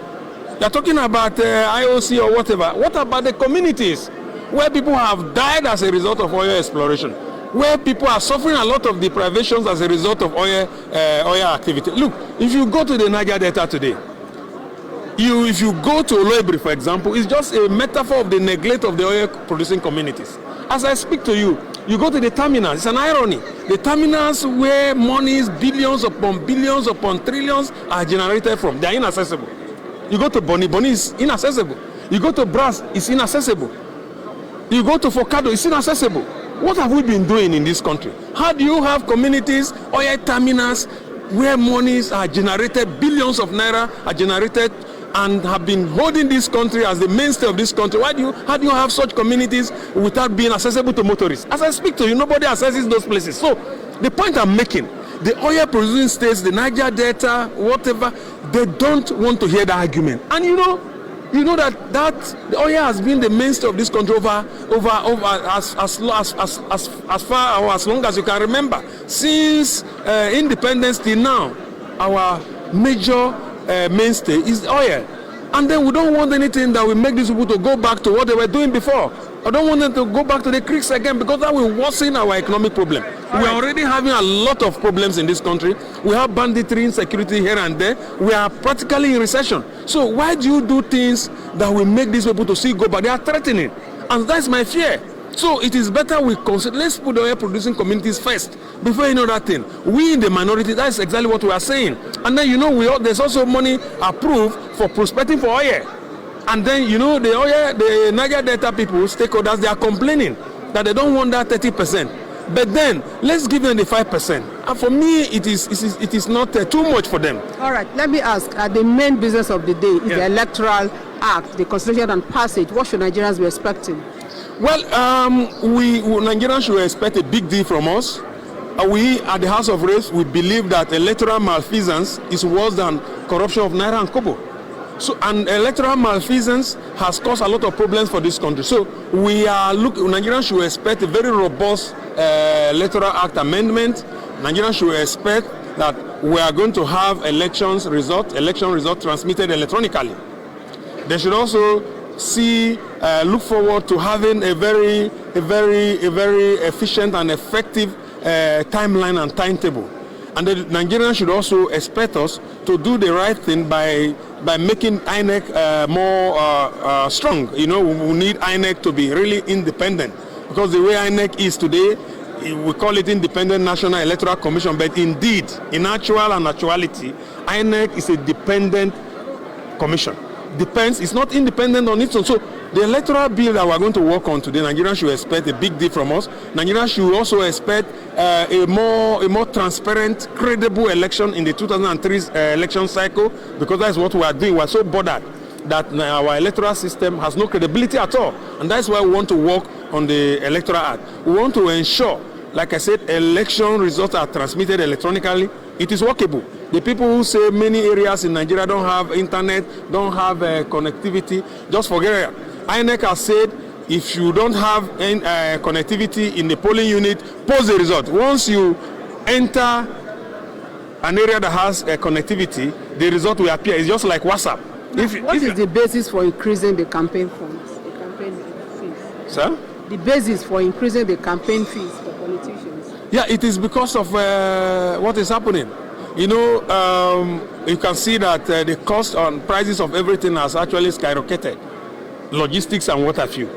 You're talking about IOC or whatever. What about the communities where people have died as a result of oil exploration, where people are suffering a lot of deprivations as a result of oil activity? Look, if you go to the Niger Delta today, If you go to Oloibiri, for example, it's just a metaphor of the neglect of the oil-producing communities. As I speak to you, you go to the terminals. It's an irony. The terminals where monies, billions upon trillions are generated from, they are inaccessible. You go to Boni is inaccessible. You go to Brass, it's inaccessible. You go to Fokado, it's inaccessible. What have we been doing in this country? How do you have communities, oil terminals, where monies are generated, billions of naira are generated, and have been holding this country as the mainstay of this country? How do you have such communities without being accessible to motorists? As I speak to you, nobody accesses those places. So the point I'm making, the oil producing states, the Niger Delta, whatever, they don't want to hear the argument. And you know that the oil has been the mainstay of this country over as far or as long as you can remember. Since independence till now, our major mainstay is oil. And then we don't want anything that will make these people to go back to what they were doing before. I don't want them to go back to the creeks again, because that will worsen our economic problem. We are already having a lot of problems in this country. We have banditry, insecurity here and there. We are practically in recession. So why do you do things that will make these people to see go back? They are threatening. And that's my fear. So it is better we consider, let's put the oil producing communities first before any other thing. We in the minority, that's exactly what we are saying. And then there's also money approved for prospecting for oil. And then the Niger Delta people, stakeholders, they are complaining that they don't want that 30%. But then let's give them the 5%. And for me, it is not too much for them. All right, let me ask. The main business of the day is the Electoral Act, the Constitution and passage. What should Nigerians be expecting? Well, Nigerians should expect a big deal from us. We at the House of Reps, we believe that electoral malfeasance is worse than corruption of Naira and Kobo. So, and electoral malfeasance has caused a lot of problems for this country. So Nigerians should expect a very robust Electoral Act amendment. Nigerians should expect that we are going to have election result transmitted electronically. They should also look forward to having a very efficient and effective timeline and timetable. And the Nigerians should also expect us to do the right thing by making INEC more strong. We need INEC to be really independent, because the way INEC is today, we call it Independent National Electoral Commission, but indeed, in actuality, INEC is a dependent commission. It's not independent on its own. So the electoral bill that we're going to work on today, Nigerians should expect a big deal from us. Nigerians should also expect a more transparent, credible election in the 2003 election cycle, because that's what we are doing. We're so bothered that our electoral system has no credibility at all. And that's why we want to work on the Electoral Act. We want to ensure, like I said, election results are transmitted electronically. It is workable. The people who say many areas in Nigeria don't have internet, don't have connectivity, just forget it. INEC has said, if you don't have connectivity in the polling unit, post the result. Once you enter an area that has connectivity, the result will appear. It's just like WhatsApp. What is the basis for increasing the campaign funds, the campaign fees? Sir? The basis for increasing the campaign fees for politicians? Yeah, it is because of what is happening. You can see that the cost and prices of everything has actually skyrocketed. Logistics and what have you.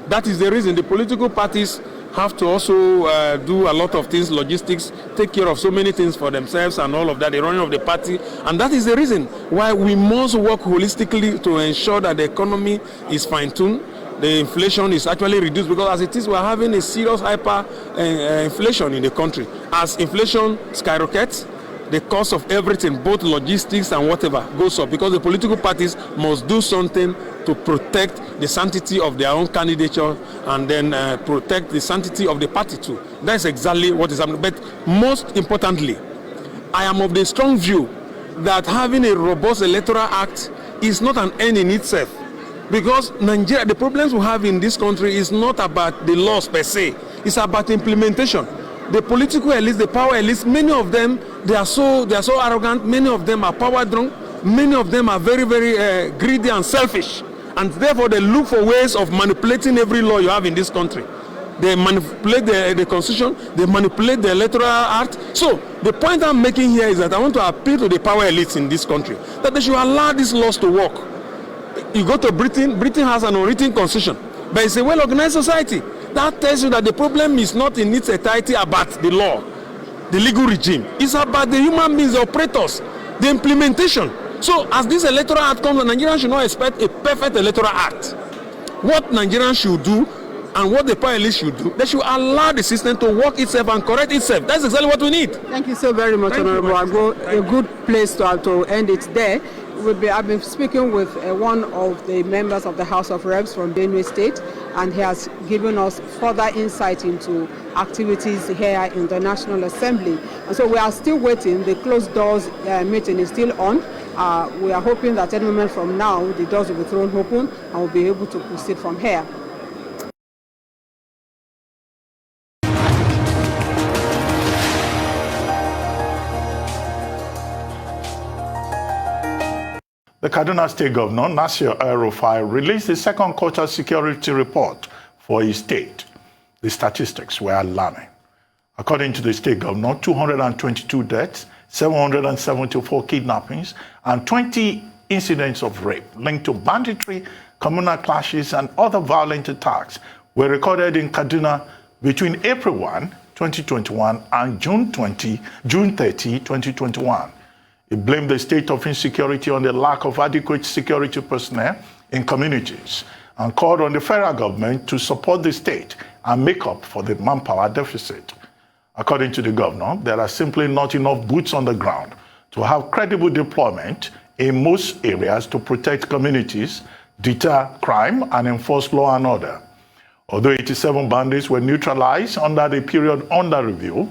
That is the reason the political parties have to also do a lot of things, logistics, take care of so many things for themselves and all of that, the running of the party. And that is the reason why we must work holistically to ensure that the economy is fine-tuned, the inflation is actually reduced, because as it is, we're having a serious hyper inflation in the country. As inflation skyrockets, the cost of everything, both logistics and whatever, goes up, because the political parties must do something to protect the sanctity of their own candidature and then protect the sanctity of the party too. That's exactly what is happening. But most importantly, I am of the strong view that having a robust electoral act is not an end in itself. Because Nigeria, the problems we have in this country is not about the laws per se, it's about implementation. The political elites, the power elites, many of them, they are so arrogant, many of them are power drunk, many of them are very, very greedy and selfish. And therefore they look for ways of manipulating every law you have in this country. they manipulate the constitution, they manipulate the electoral act. So the point I'm making here is that I want to appeal to the power elites in this country that they should allow these laws to work. You go to Britain, Britain has an unwritten constitution, but it's a well-organized society. That tells you that the problem is not in its entirety about the law, the legal regime. It's about the human beings, the operators, the implementation. So as this electoral act comes, Nigerians should not expect a perfect electoral act. What Nigerians should do and what the power elites should do, they should allow the system to work itself and correct itself. That's exactly what we need. Thank you so very much, Honorable. A good place to end it there. I've been speaking with one of the members of the House of Reps from Benue State, and he has given us further insight into activities here in the National Assembly. And so we are still waiting. The closed doors meeting is still on. We are hoping that any moment from now, the doors will be thrown open and we'll be able to proceed from here. The Kaduna State Governor, Nasir El-Rufai, released the second quarter security report for his state. The statistics were alarming. According to the state governor, 222 deaths, 774 kidnappings, and 20 incidents of rape linked to banditry, communal clashes, and other violent attacks were recorded in Kaduna between April 1, 2021 and June 30, 2021. He blamed the state of insecurity on the lack of adequate security personnel in communities and called on the federal government to support the state and make up for the manpower deficit. According to the governor, there are simply not enough boots on the ground to have credible deployment in most areas to protect communities, deter crime, and enforce law and order. Although 87 bandits were neutralized under the period under review,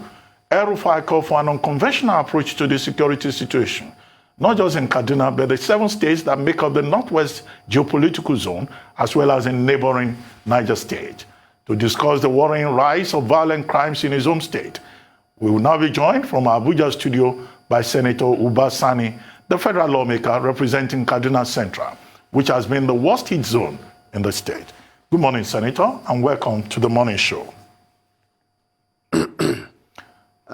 El-Rufai called for an unconventional approach to the security situation, not just in Kaduna, but the 7 states that make up the Northwest geopolitical zone, as well as in neighboring Niger State. To discuss the worrying rise of violent crimes in his home state, we will now be joined from our Abuja studio by Senator Uba Sani, the federal lawmaker representing Kaduna Central, which has been the worst hit zone in the state. Good morning, Senator, and welcome to the morning show.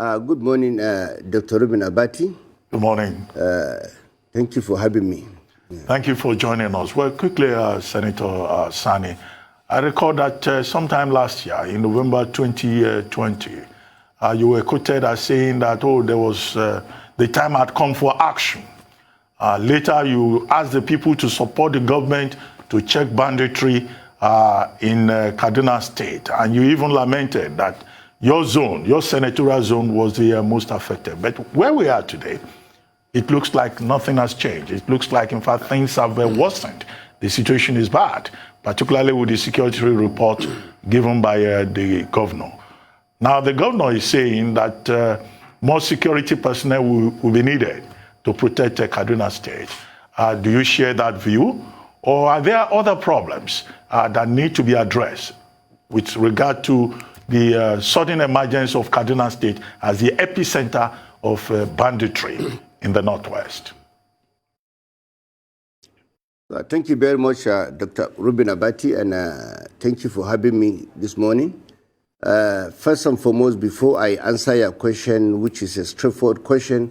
Good morning, Dr. Ruben Abati. Good morning. Thank you for having me. Thank you for joining us. Well, quickly, Senator Sani, I recall that sometime last year, in November 2020, you were quoted as saying that, there was the time had come for action. Later, you asked the people to support the government to check banditry in Kaduna State, and you even lamented that your zone, your senatorial zone, was the most affected. But where we are today, it looks like nothing has changed. It looks like, in fact, things have worsened. The situation is bad, particularly with the security report given by the governor. Now, the governor is saying that more security personnel will be needed to protect Kaduna State. Do you share that view? Or are there other problems that need to be addressed with regard to the sudden emergence of Kaduna State as the epicenter of banditry in the Northwest? Thank you very much, Dr. Ruben Abati, and thank you for having me this morning. First and foremost, before I answer your question, which is a straightforward question,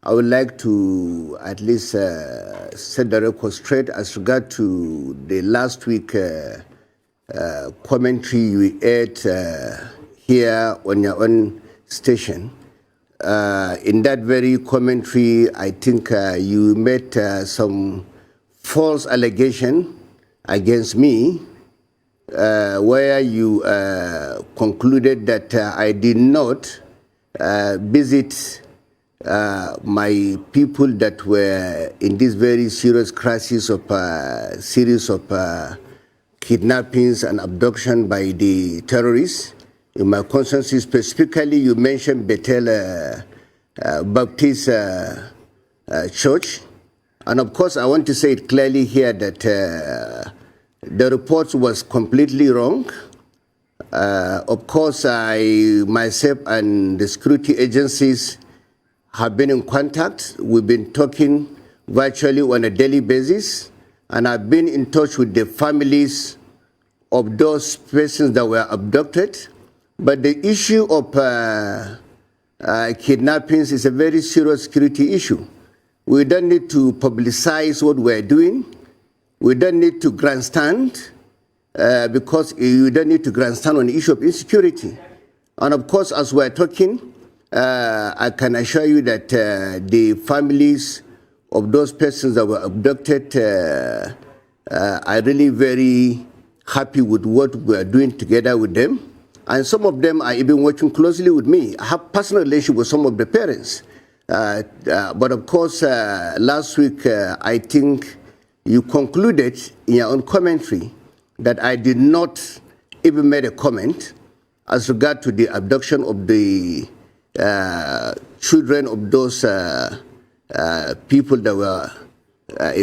I would like to at least set the record straight as regard to the last week commentary you aired here on your own station. In that very commentary, I think you made some false allegation against me, where you concluded that I did not visit my people that were in this very serious crisis of series of kidnappings and abduction by the terrorists. In my constituency, specifically, you mentioned Bethel Baptist Church. And of course, I want to say it clearly here that the report was completely wrong. Of course, I myself and the security agencies have been in contact. We've been talking virtually on a daily basis, and I've been in touch with the families of those persons that were abducted, but the issue of kidnappings is a very serious security issue. We don't need to publicize what we're doing. We don't need to grandstand, because you don't need to grandstand on the issue of insecurity. And of course, as we're talking, I can assure you that the families of those persons that were abducted are really very happy with what we're doing together with them. And some of them are even working closely with me. I have personal relationship with some of the parents. But of course, last week, I think you concluded in your own commentary that I did not even make a comment as regard to the abduction of the children of those people that were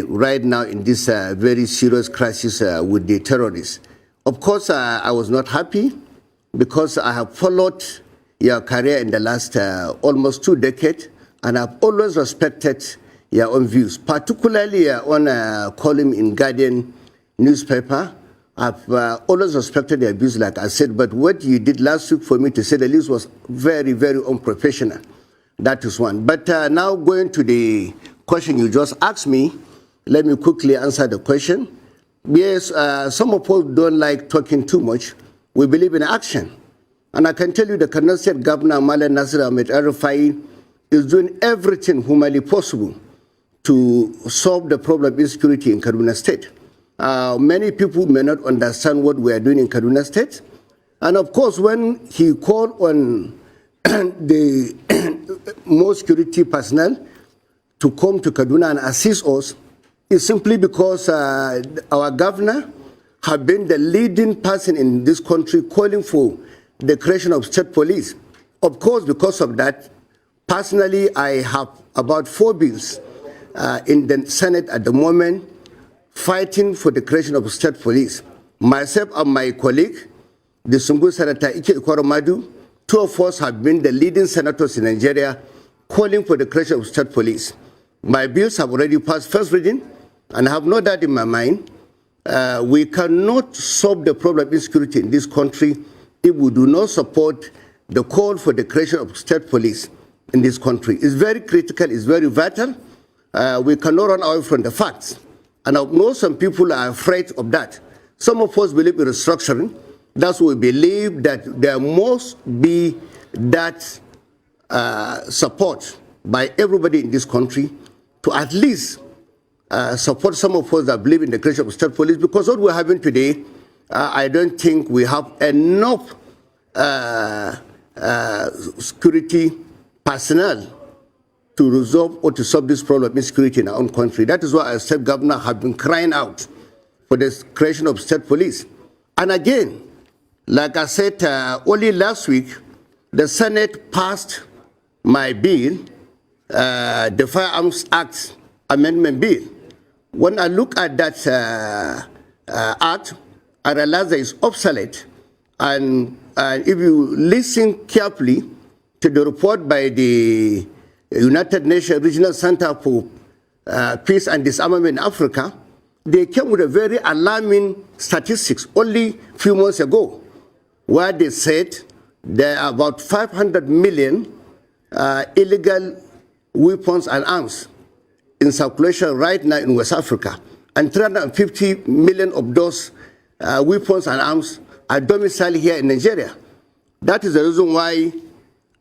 right now in this very serious crisis with the terrorists. Of course, I was not happy because I have followed your career in the last almost 2 decades, and I've always respected your own views, particularly your own column in Guardian newspaper. I've always respected your views, like I said, but what you did last week for me, to say the least, was very, very unprofessional. That is one. But now going to the question you just asked me, let me quickly answer the question. Yes, some of us don't like talking too much. We believe in action. And I can tell you the Kaduna State Governor, Malam Nasir Ahmed El-Rufai, is doing everything humanly possible to solve the problem of insecurity in Kaduna State. Many people may not understand what we are doing in Kaduna State. And of course, when he called on the more security personnel to come to Kaduna and assist us, it's simply because our governor has been the leading person in this country calling for the creation of state police. Of course, because of that, personally, I have about 4 bills in the Senate at the moment fighting for the creation of state police. Myself and my colleague, the Sungu Senator Ike Ikwaromadu, 2 of us have been the leading senators in Nigeria calling for the creation of state police. My bills have already passed first reading, and I have no doubt in my mind we cannot solve the problem of insecurity in this country if we do not support the call for the creation of state police in this country. It's very critical, it's very vital. We cannot run away from the facts. And I know some people are afraid of that. Some of us believe in restructuring. That's why we believe that there must be that support by everybody in this country to at least support some of us that believe in the creation of state police, because what we're having today, I don't think we have enough security personnel to resolve or to solve this problem of insecurity in our own country. That is why our state governor have been crying out for the creation of state police. And again, like I said, only last week, the Senate passed my bill, the Firearms Act Amendment Bill. When I look at that act, I realize that it's obsolete. And if you listen carefully to the report by the United Nations Regional Center for Peace and Disarmament in Africa, they came with a very alarming statistics only a few months ago, where they said there are about 500 million illegal weapons and arms in circulation right now in West Africa, and 350 million of those weapons and arms are domiciled here in Nigeria. That is the reason why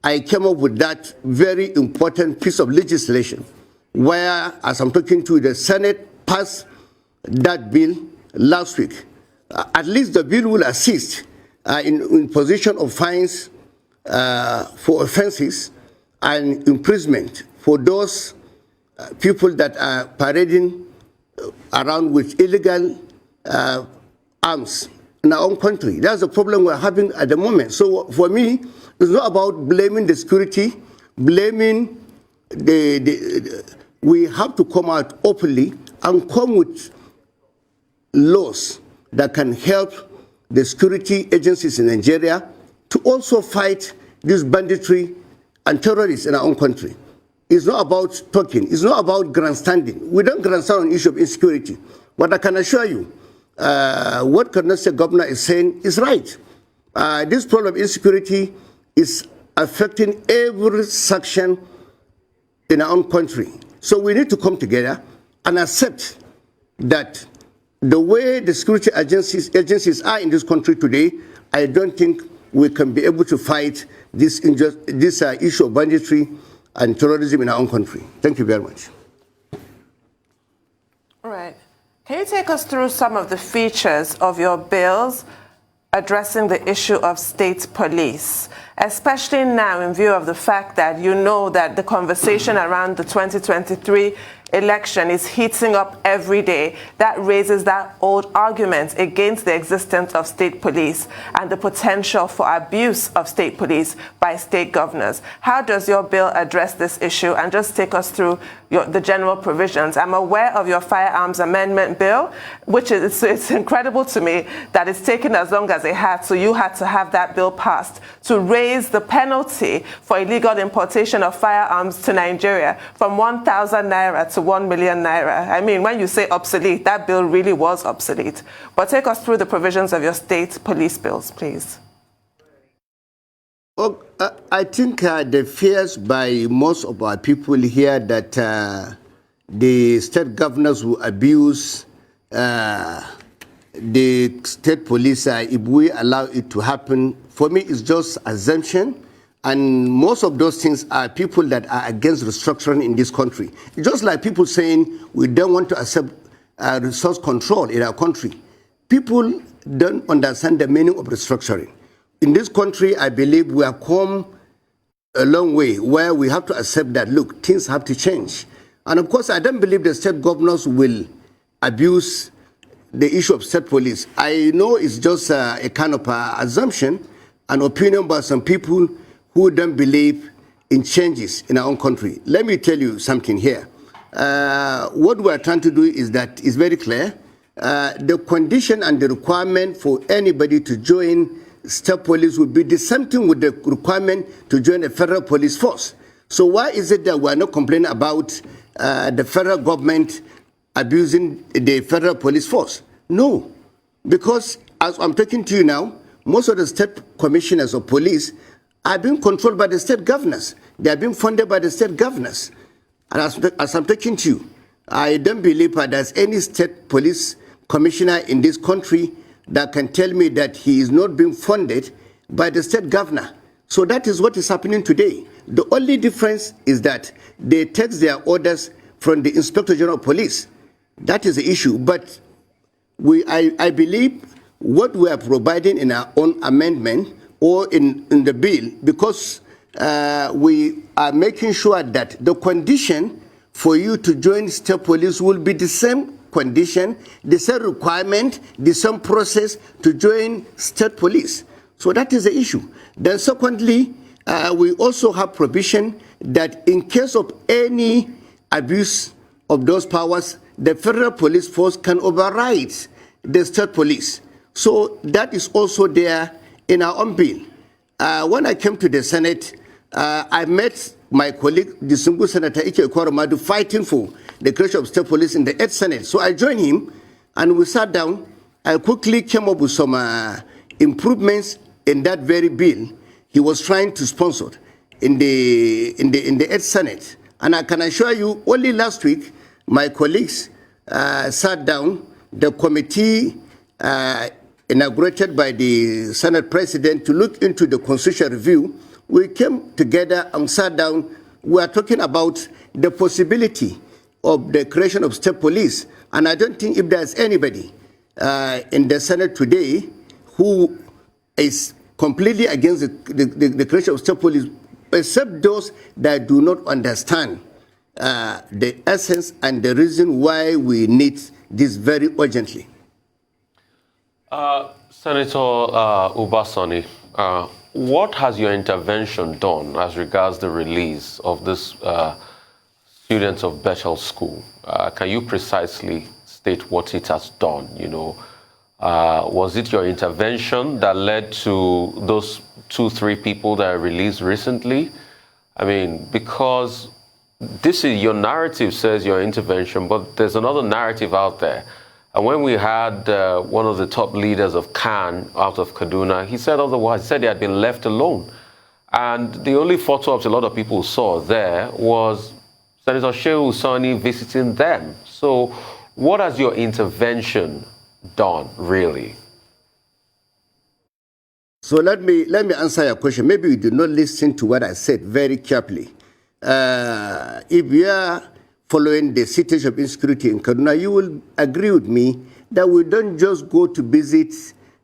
I came up with that very important piece of legislation, where, as I'm talking to you, the Senate passed that bill last week. At least the bill will assist in imposition of fines for offenses and imprisonment for those people that are parading around with illegal arms in our own country. That's the problem we're having at the moment. So for me, it's not about blaming the security, blaming we have to come out openly and come with laws that can help the security agencies in Nigeria to also fight this banditry and terrorists in our own country. It's not about talking. It's not about grandstanding. We don't grandstand on the issue of insecurity. But I can assure you, what Kaduna State Governor is saying is right. This problem of insecurity is affecting every section in our own country. So we need to come together and accept that the way the security agencies are in this country today, I don't think we can be able to fight this issue of banditry and terrorism in our own country. Thank you very much. All right. Can you take us through some of the features of your bills addressing the issue of state police, especially now in view of the fact that you know that the conversation around the 2023 election is heating up every day? That raises that old argument against the existence of state police and the potential for abuse of state police by state governors. How does your bill address this issue? And just take us through the general provisions. I'm aware of your firearms amendment bill, which is it's incredible to me that it's taken as long as it had, so you had to have that bill passed to raise the penalty for illegal importation of firearms to Nigeria from 1,000 naira to 1 million naira. I mean, when you say obsolete, that bill really was obsolete. But take us through the provisions of your state police bills, please. Well, I think the fears by most of our people here that the state governors will abuse the state police if we allow it to happen, for me, it's just assumption. And most of those things are people that are against restructuring in this country. Just like people saying we don't want to accept resource control in our country. People don't understand the meaning of restructuring. In this country, I believe we have come a long way where we have to accept that, look, things have to change. And of course, I don't believe the state governors will abuse the issue of state police. I know it's just a kind of assumption, an opinion by some people who don't believe in changes in our own country. Let me tell you something here. What we are trying to do is that it's very clear. The condition and the requirement for anybody to join state police would be the same thing with the requirement to join the federal police force. So why is it that we are not complaining about the federal government abusing the federal police force? No, because as I'm talking to you now, most of the state commissioners of police are being controlled by the state governors. They are being funded by the state governors. And as I'm talking to you, I don't believe there's any state police commissioner in this country that can tell me that he is not being funded by the state governor. So that is what is happening today. The only difference is that they take their orders from the Inspector General of Police. That is the issue. But I believe what we are providing in our own amendment or in the bill, because we are making sure that the condition for you to join state police will be the same condition, the same requirement, the same process to join state police. So that is the issue. Then secondly, we also have provision that in case of any abuse of those powers, the federal police force can override the state police. So that is also there in our own bill. When I came to the Senate, I met my colleague, the Single Senator Ike Ekwaromadu, fighting for the creation of state police in the 8th Senate. So I joined him, and we sat down. I quickly came up with some improvements in that very bill he was trying to sponsor in the 8th Senate. And I can assure you, only last week, my colleagues sat down. The committee inaugurated by the Senate President to look into the constitutional review, we came together and sat down. We are talking about the possibility of the creation of state police. And I don't think if there's anybody in the Senate today who is completely against the creation of state police, except those that do not understand the essence and the reason why we need this very urgently. Senator Ubasani, what has your intervention done as regards the release of this students of Bethel School? Can you precisely state what it has done? You know, was it your intervention that led to those 2-3 people that are released recently? I mean, because this is your narrative says your intervention, but there's another narrative out there And when we had one of the top leaders of CAN out of Kaduna, he said otherwise. He said he had been left alone. And the only photo ops a lot of people saw there was Senator Shehu Sani visiting them. So what has your intervention done, really? So let me answer your question. Maybe you did not listen to what I said very carefully. If you are following the situation of insecurity in Kaduna, you will agree with me that we don't just go to visit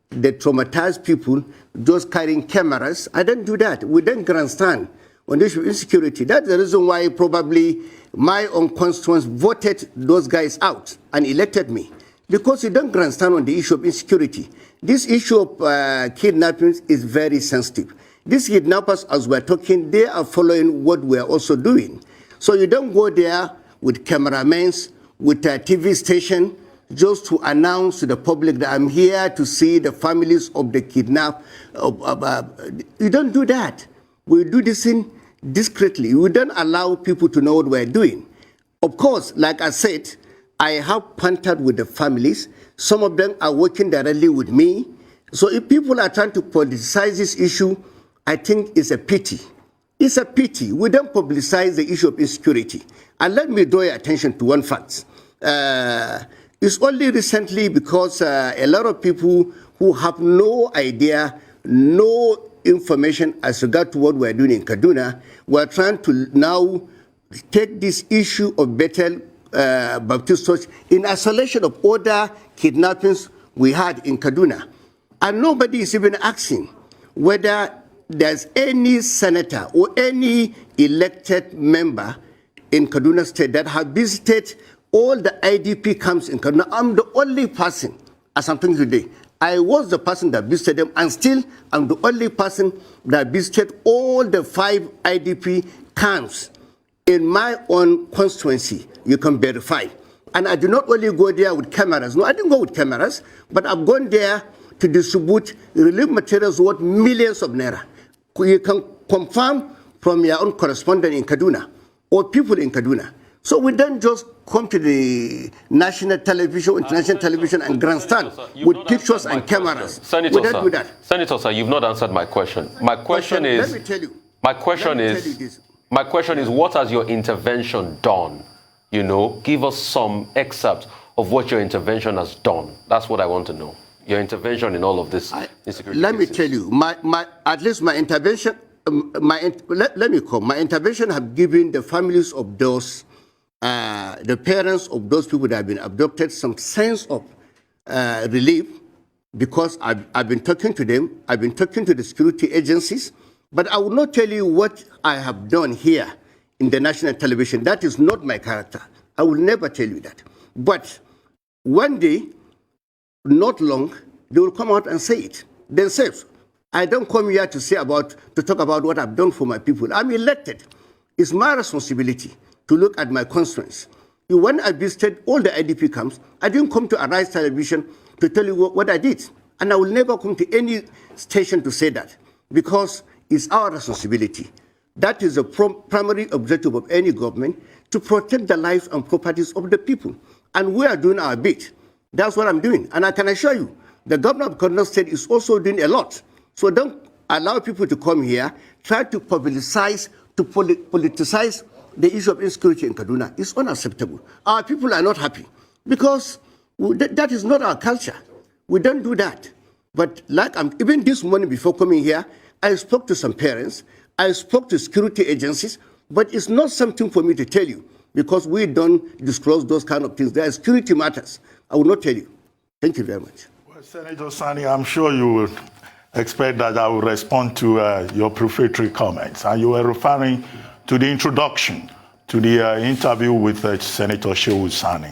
the traumatized people, just carrying cameras. I don't do that. We don't grandstand on the issue of insecurity. That's the reason why probably my own constituents voted those guys out and elected me. Because you don't grandstand on the issue of insecurity. This issue of kidnapping is very sensitive. These kidnappers, as we're talking, they are following what we're also doing. So you don't go there with cameramen, with a TV station, just to announce to the public that I'm here to see the families of the kidnapped. You don't do that. We do this thing discreetly. We don't allow people to know what we're doing. Of course, like I said, I have contacted with the families. Some of them are working directly with me. So if people are trying to politicize this issue, I think it's a pity. It's a pity. We don't publicize the issue of insecurity. And let me draw your attention to one fact. It's only recently because a lot of people who have no idea, no information as regard to what we're doing in Kaduna, we're trying to now take this issue of Bethel Baptist Church in isolation of other kidnappings we had in Kaduna. And nobody is even asking whether there's any senator or any elected member in Kaduna State that have visited all the IDP camps in Kaduna. I'm the only person, as I'm talking today. I was the person that visited them, and still I'm the only person that visited all the 5 IDP camps in my own constituency. You can verify. And I do not only go there with cameras. No, I didn't go with cameras, but I've gone there to distribute relief materials worth millions of naira. You can confirm from your own correspondent in Kaduna or people in Kaduna. So we don't just come to the national television, international television, and grandstand with pictures and cameras. Senator, we don't do that. Senator, sir, you've not answered my question. My question is, let me tell you. My question is, what has your intervention done? You know, give us some excerpt of what your intervention has done. That's what I want to know. Your intervention in all of this insecurity. Let me tell you, at least my intervention, my intervention have given the families of those, the parents of those people that have been abducted some sense of relief, because I've been talking to them, I've been talking to the security agencies, but I will not tell you what I have done here in the national television. That is not my character. I will never tell you that. But one day, not long, they will come out and say it themselves. I don't come here to talk about what I've done for my people. I'm elected. It's my responsibility to look at my constituents. When I visited all the IDP camps, I didn't come to Arise Television to tell you what I did. And I will never come to any station to say that, because it's our responsibility. That is the primary objective of any government, to protect the lives and properties of the people. And we are doing our bit. That's what I'm doing. And I can assure you, the governor of Kaduna State is also doing a lot. So don't allow people to come here, try to politicize the issue of insecurity in Kaduna. It's unacceptable. Our people are not happy, because that is not our culture. We don't do that. But even this morning before coming here, I spoke to some parents, I spoke to security agencies, but it's not something for me to tell you, because we don't disclose those kind of things. There are security matters. I will not tell you. Thank you very much. Well, Senator Sani, I'm sure you will expect that I will respond to your prefatory comments. And you were referring to the introduction to the interview with Senator Shehu Sani.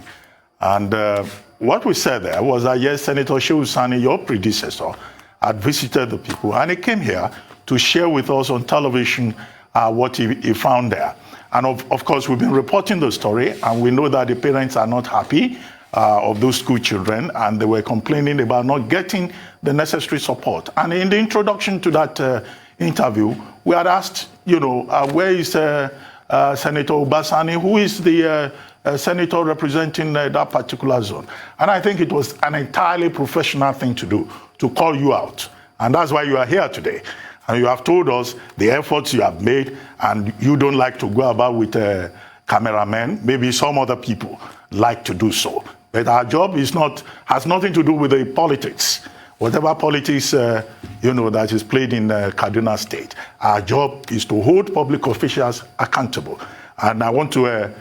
And what we said there was that, yes, Senator Shehu Sani, your predecessor, had visited the people, and he came here to share with us on television what he found there. And of course, we've been reporting the story, and we know that the parents are not happy of those school children, and they were complaining about not getting the necessary support. And in the introduction to that interview, we had asked, where is Senator Ubasani? Who is the senator representing that particular zone. And I think it was an entirely professional thing to do, to call you out. And that's why you are here today. And you have told us the efforts you have made, and you don't like to go about with cameramen. Maybe some other people like to do so. But our job has nothing to do with the politics. Whatever politics, that is played in Kaduna State, our job is to hold public officials accountable. And I want to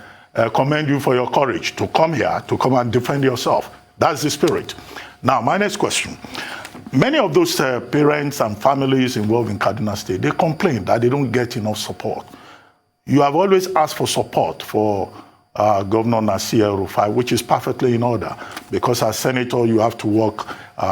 commend you for your courage to come here, to come and defend yourself. That's the spirit. Now, my next question. Many of those parents and families involved in Kaduna State, they complain that they don't get enough support. You have always asked for support for Governor Nasir El-Rufai, which is perfectly in order, because as senator, you have to work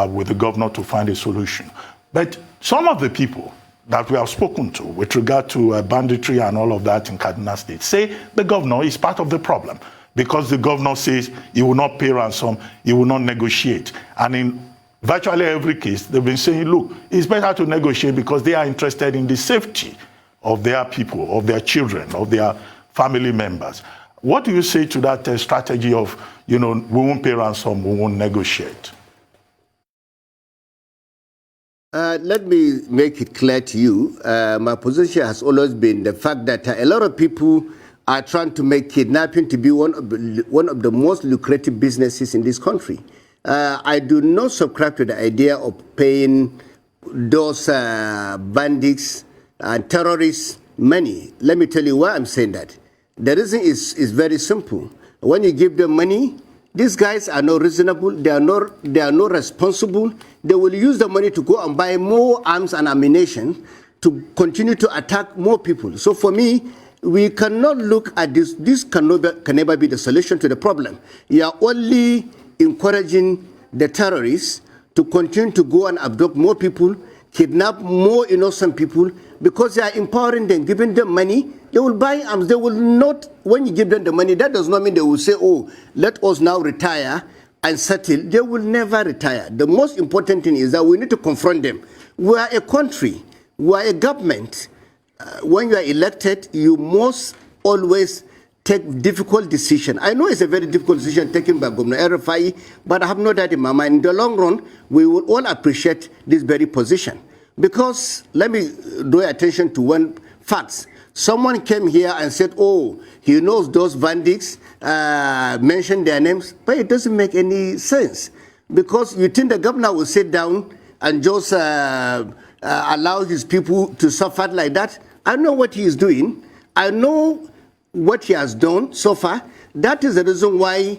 with the governor to find a solution. But some of the people that we have spoken to with regard to banditry and all of that in Kaduna State say the governor is part of the problem, because the governor says he will not pay ransom, he will not negotiate. And in virtually every case, they've been saying, look, it's better to negotiate because they are interested in the safety of their people, of their children, of their family members. What do you say to that strategy of, we won't pay ransom, we won't negotiate? Let me make it clear to you. My position has always been the fact that a lot of people are trying to make kidnapping to be one of the most lucrative businesses in this country. I do not subscribe to the idea of paying those bandits and terrorists money. Let me tell you why I'm saying that. The reason is very simple. When you give them money, these guys are not reasonable, they are not responsible. They will use the money to go and buy more arms and ammunition to continue to attack more people. So for me, we cannot look at this. This can never be the solution to the problem. You are only encouraging the terrorists to continue to go and abduct more people, kidnap more innocent people, because they are empowering them, giving them money. They will buy arms. They will not, when you give them the money, that does not mean they will say, oh, let us now retire and settle. They will never retire. The most important thing is that we need to confront them. We are a country. We are a government. When you are elected, you must always take difficult decision. I know it's a very difficult decision taken by Governor El-Rufai, but I have no doubt in my mind, in the long run, we will all appreciate this very position. Because, let me draw attention to one fact. Someone came here and said, oh, he knows those bandits, mentioned their names, but it doesn't make any sense. Because you think the governor will sit down and just allow his people to suffer like that? I know what he is doing. I know what he has done so far. That is the reason why,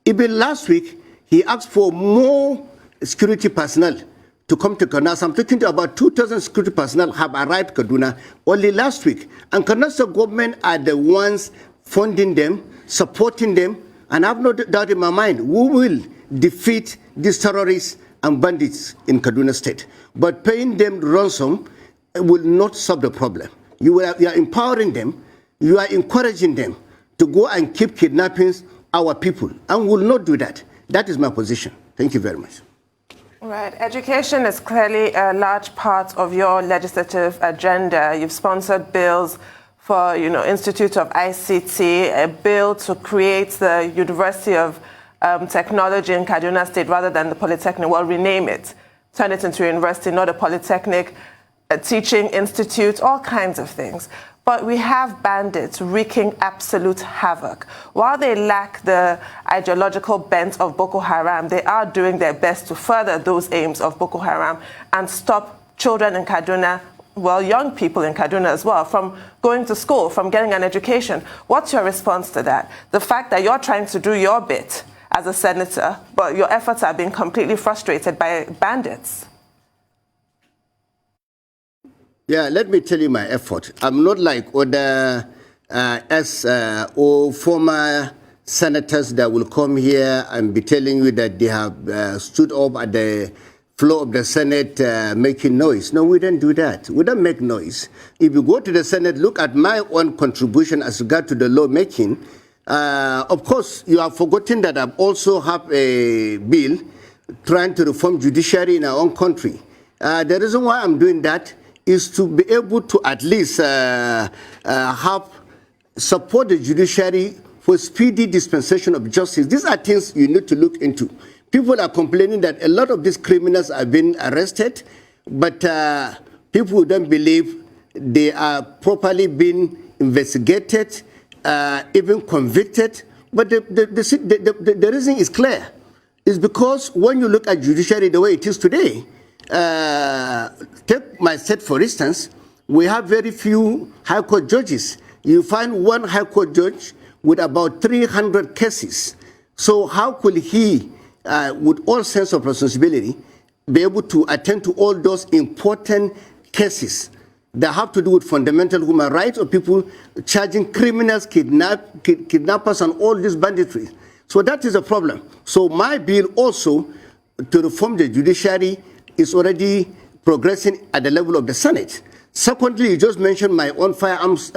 even last week, he asked for more security personnel to come to Kaduna. So I'm talking to about 2,000 security personnel have arrived Kaduna only last week. And Kaduna State government are the ones funding them, supporting them, and I have no doubt in my mind, we will defeat these terrorists and bandits in Kaduna State. But paying them ransom will not solve the problem. You are empowering them, you are encouraging them to go and keep kidnapping our people, and will not do that. That is my position. Thank you very much. Right. Education is clearly a large part of your legislative agenda. You've sponsored bills for, Institute of ICT, a bill to create the University of Technology in Kaduna State rather than the Polytechnic. Well, rename it. Turn it into a university, not a polytechnic, a teaching institute, all kinds of things. But we have bandits wreaking absolute havoc. While they lack the ideological bent of Boko Haram, they are doing their best to further those aims of Boko Haram and stop children in Kaduna, well, young people in Kaduna as well, from going to school, from getting an education. What's your response to that? The fact that you're trying to do your bit as a senator, but your efforts are being completely frustrated by bandits. Yeah, let me tell you my effort. I'm not like other or former senators that will come here and be telling you that they have stood up at the floor of the Senate making noise. No, we don't do that. We don't make noise. If you go to the Senate, look at my own contribution as regard to the lawmaking. Of course, you have forgotten that I also have a bill trying to reform judiciary in our own country. The reason why I'm doing that is to be able to at least support the judiciary for speedy dispensation of justice. These are things you need to look into. People are complaining that a lot of these criminals are being arrested, but people don't believe they are properly being investigated, even convicted. But the reason is clear. It's because when you look at judiciary the way it is today, take my state for instance, we have very few high court judges. You find one high court judge with about 300 cases. So how could he, with all sense of responsibility, be able to attend to all those important cases that have to do with fundamental human rights of people charging criminals, kidnappers, and all this banditry? So that is a problem. So my bill also to reform the judiciary is already progressing at the level of the Senate. Secondly, you just mentioned my own firearms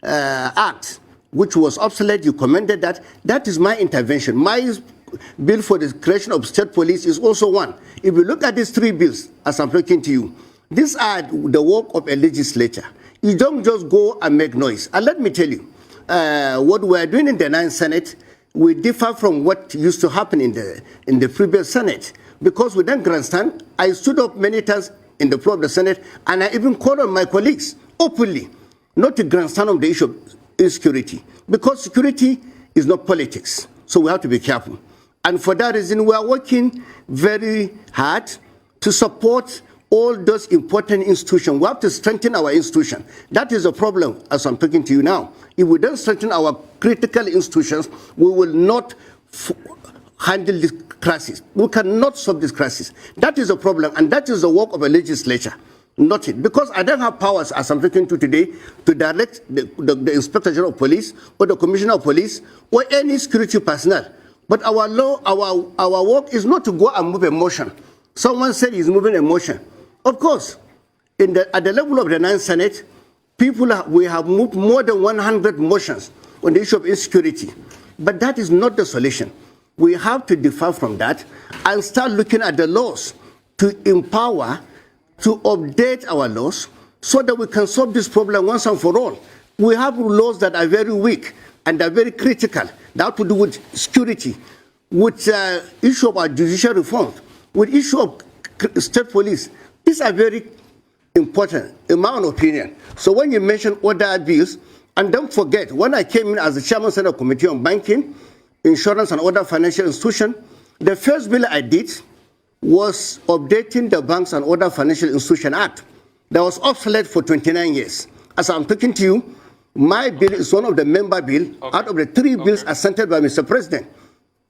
act, which was obsolete. You commended that. That is my intervention. My bill for the creation of state police is also one. If you look at these three bills, as I'm talking to you, these are the work of a legislature. You don't just go and make noise. And let me tell you, what we are doing in the 9th Senate, we differ from what used to happen in the previous Senate. Because we don't grandstand, I stood up many times in the floor of the Senate, and I even called on my colleagues openly not to grandstand on the issue of insecurity. Because security is not politics. So we have to be careful. And for that reason, we are working very hard to support all those important institutions. We have to strengthen our institution. That is a problem as I'm talking to you now. If we don't strengthen our critical institutions, we will not handle this crisis. We cannot solve this crisis. That is a problem, and that is the work of a legislature, not it. Because I don't have powers, as I'm talking to today, to direct the Inspector General of Police or the Commissioner of Police or any security personnel. But our law, our work is not to go and move a motion. Someone said he's moving a motion. Of course, at the level of the 9th Senate, we have moved more than 100 motions on the issue of insecurity. But that is not the solution. We have to differ from that and start looking at the laws to empower, to update our laws so that we can solve this problem once and for all. We have laws that are very weak and are very critical. That have to do with security, with issue of our judicial reform, with issue of state police. These are very important, in my own opinion. So when you mention other bills, and don't forget, when I came in as the chairman of the Committee on Banking, Insurance and Other Financial Institutions, the first bill I did was updating the Banks and Other Financial Institutions Act that was obsolete for 29 years. As I'm talking to you, my bill is one of the member bills out of the three bills assented by Mr. President.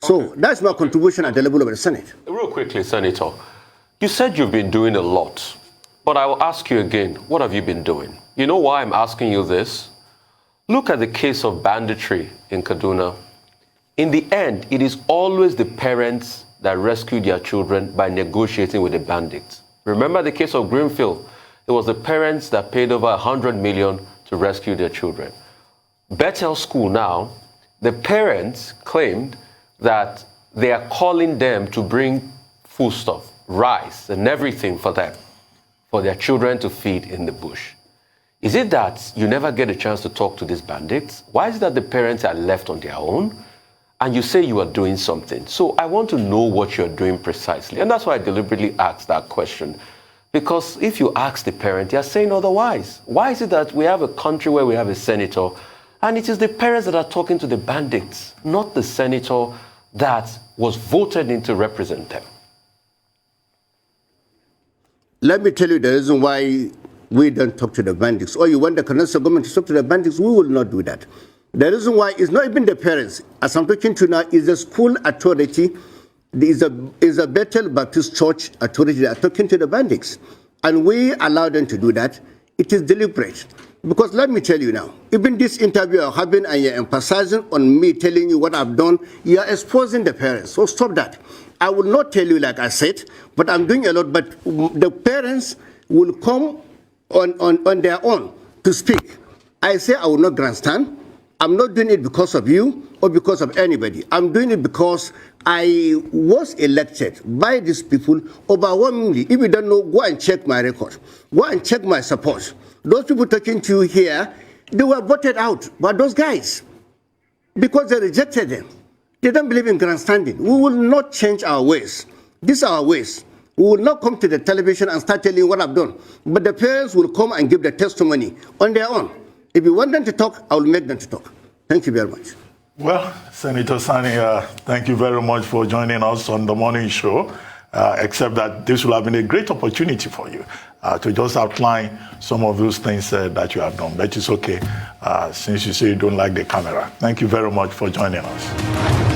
So that's my contribution at the level of the Senate. Real quickly, Senator, you said you've been doing a lot, but I will ask you again, what have you been doing? You know why I'm asking you this? Look at the case of banditry in Kaduna. In the end, it is always the parents that rescue their children by negotiating with the bandits. Remember the case of Greenfield? It was the parents that paid over 100 million to rescue their children. Bethel School now, the parents claimed that they are calling them to bring foodstuff, rice, and everything for them, for their children to feed in the bush. Is it that you never get a chance to talk to these bandits? Why is it that the parents are left on their own? And you say you are doing something. So I want to know what you're doing precisely. And that's why I deliberately asked that question. Because if you ask the parent, they're saying otherwise. Why is it that we have a country where we have a senator, and it is the parents that are talking to the bandits, not the senator that was voted in to represent them? Let me tell you the reason why we don't talk to the bandits. Or you want the Canadian government to talk to the bandits, we will not do that. The reason why is not even the parents. As I'm talking to now, is the school authority, is a Bethel Baptist Church authority that are talking to the bandits. And we allow them to do that. It is deliberate. Because let me tell you now, even this interview I'm having and you're emphasizing on me telling you what I've done, you're exposing the parents. So stop that. I will not tell you like I said, but I'm doing a lot. But the parents will come on their own to speak. I say I will not grandstand. I'm not doing it because of you or because of anybody. I'm doing it because I was elected by these people overwhelmingly. If you don't know, go and check my record. Go and check my support. Those people talking to you here, they were voted out by those guys. because they rejected them. They don't believe in grandstanding. We will not change our ways. These are our ways. We will not come to the television and start telling you what I've done. But the parents will come and give the testimony on their own. If you want them to talk, I will make them to talk. Thank you very much. Well, Senator Sani, thank you very much for joining us on the morning show, except that this will have been a great opportunity for you to just outline some of those things that you have done. But it's okay, since you say you don't like the camera. Thank you very much for joining us.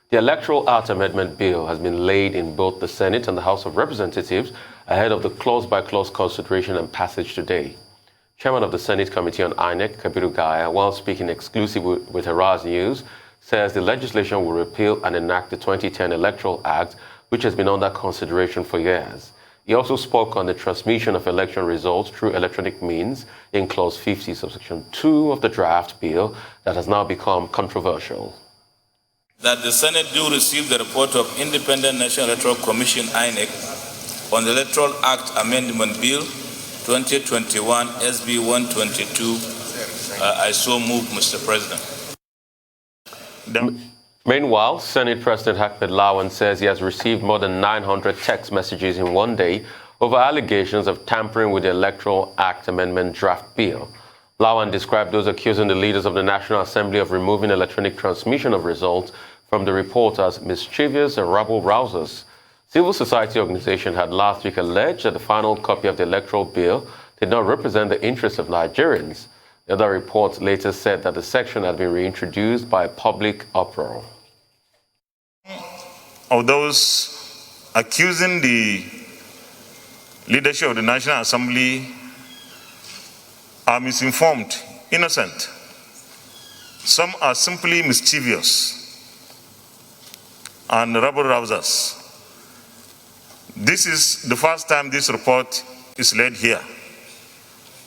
The Electoral Act Amendment Bill has been laid in both the Senate and the House of Representatives ahead of the clause-by-clause consideration and passage today. Chairman of the Senate Committee on INEC, Kabiru Gaya, while speaking exclusively with Haraz News, says the legislation will repeal and enact the 2010 Electoral Act, which has been under consideration for years. He also spoke on the transmission of election results through electronic means in Clause 50, subsection 2 of the draft bill that has now become controversial. That the Senate do receive the report of Independent National Electoral Commission, INEC, on the Electoral Act Amendment Bill 2021 SB 122. I so move, Mr. President. Meanwhile, Senate President Ahmed Lawan says he has received more than 900 text messages in one day over allegations of tampering with the Electoral Act Amendment draft bill. Lawan described those accusing the leaders of the National Assembly of removing electronic transmission of results from the report as mischievous and rabble-rousers. Civil society organizations had last week alleged that the final copy of the electoral bill did not represent the interests of Nigerians. The other reports later said that the section had been reintroduced by a public uproar. Of those accusing the leadership of the National Assembly are misinformed, innocent. Some are simply mischievous and rabble-rousers. This is the first time this report is laid here.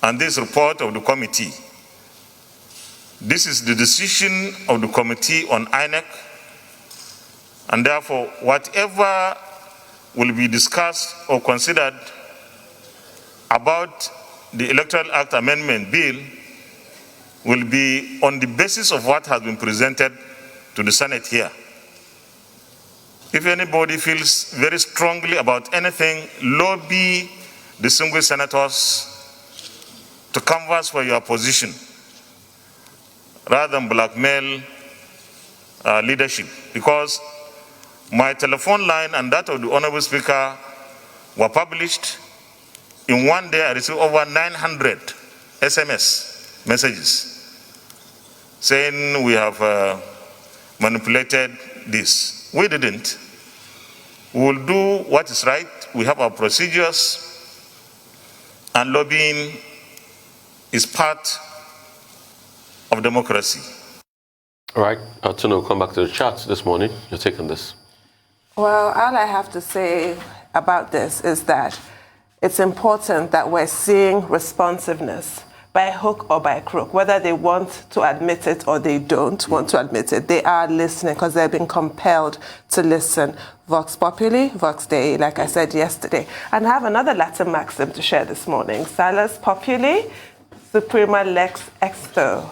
And this report of the committee, this is the decision of the committee on INEC, and therefore whatever will be discussed or considered about the Electoral Act Amendment Bill will be on the basis of what has been presented to the Senate here. If anybody feels very strongly about anything, lobby distinguished senators to canvass for your position rather than blackmail leadership, because my telephone line and that of the Honorable Speaker were published. In one day, I received over 900 SMS messages saying we have manipulated this. We didn't. We will do what is right. We have our procedures, and lobbying is part of democracy. All right, Tuno, come back to the chat this morning. Your take on this? Well, all I have to say about this is that it's important that we're seeing responsiveness by hook or by crook, whether they want to admit it or they don't want to admit it. They are listening because they've been compelled to listen. Vox populi, vox dei, like I said yesterday. And I have another Latin maxim to share this morning. Salus populi, suprema lex exto.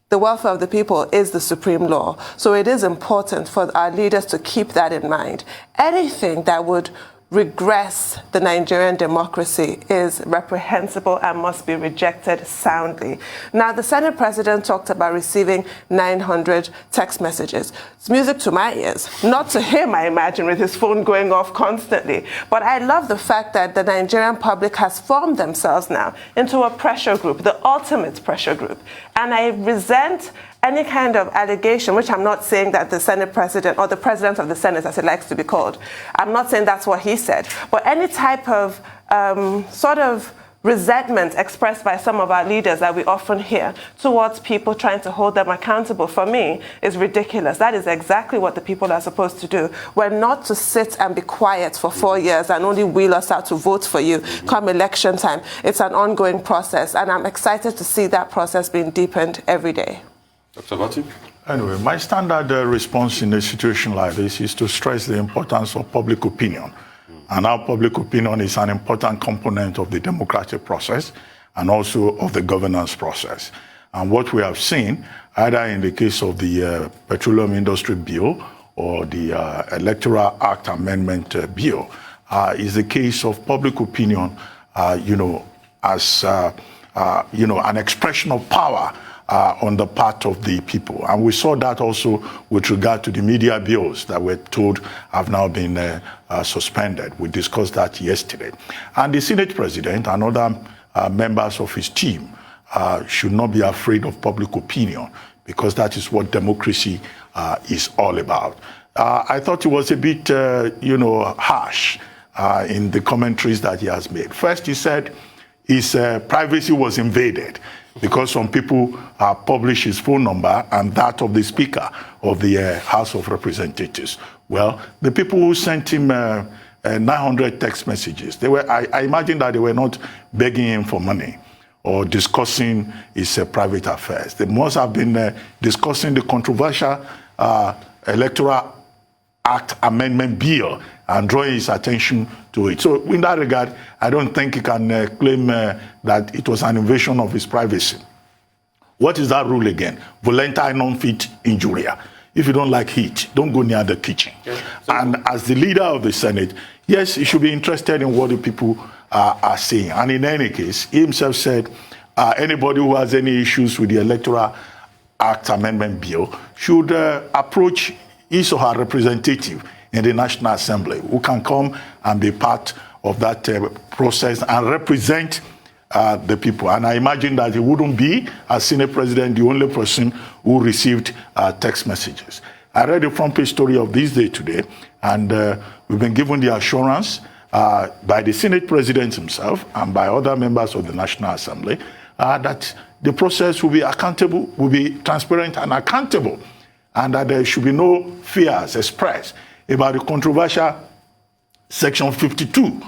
The welfare of the people is the supreme law. So it is important for our leaders to keep that in mind. Anything that would regress the Nigerian democracy is reprehensible and must be rejected soundly. Now, the Senate President talked about receiving 900 text messages. It's music to my ears. Not to him, I imagine, with his phone going off constantly. But I love the fact that the Nigerian public has formed themselves now into a pressure group, the ultimate pressure group. And I resent any kind of allegation, which I'm not saying that the Senate President or the President of the Senate, as it likes to be called, I'm not saying that's what he said, but any type of sort of resentment expressed by some of our leaders that we often hear towards people trying to hold them accountable, for me, is ridiculous. That is exactly what the people are supposed to do. We're not to sit and be quiet for 4 years and only wheel us out to vote for you come election time. It's an ongoing process, and I'm excited to see that process being deepened every day. Dr. Bati? Anyway, my standard response in a situation like this is to stress the importance of public opinion. And our public opinion is an important component of the democratic process and also of the governance process. And what we have seen, either in the case of the Petroleum Industry Bill or the Electoral Act Amendment Bill, is the case of public opinion, as an expression of power on the part of the people. And we saw that also with regard to the media bills that we're told have now been suspended. We discussed that yesterday. And the Senate President and other members of his team should not be afraid of public opinion, because that is what democracy is all about. I thought it was a bit, harsh in the commentaries that he has made. First, he said his privacy was invaded because some people publish his phone number and that of the Speaker of the House of Representatives. Well, the people who sent him 900 text messages, I imagine that they were not begging him for money or discussing his private affairs. They must have been discussing the controversial Electoral Act Amendment Bill and drawing his attention to it. So in that regard, I don't think he can claim that it was an invasion of his privacy. What is that rule again? Volenta non fit injuria. If you don't like heat, don't go near the kitchen. Yeah. And as the leader of the Senate, yes, he should be interested in what the people are saying. And in any case, he himself said anybody who has any issues with the Electoral Act Amendment Bill should approach his or her representative in the National Assembly, who can come and be part of that process and represent the people. And I imagine that he wouldn't be, as Senate President, the only person who received text messages. I read the front page story of This Day today, and we've been given the assurance by the Senate President himself and by other members of the National Assembly that the process will be accountable, will be transparent and accountable, and that there should be no fears expressed about the controversial section 52,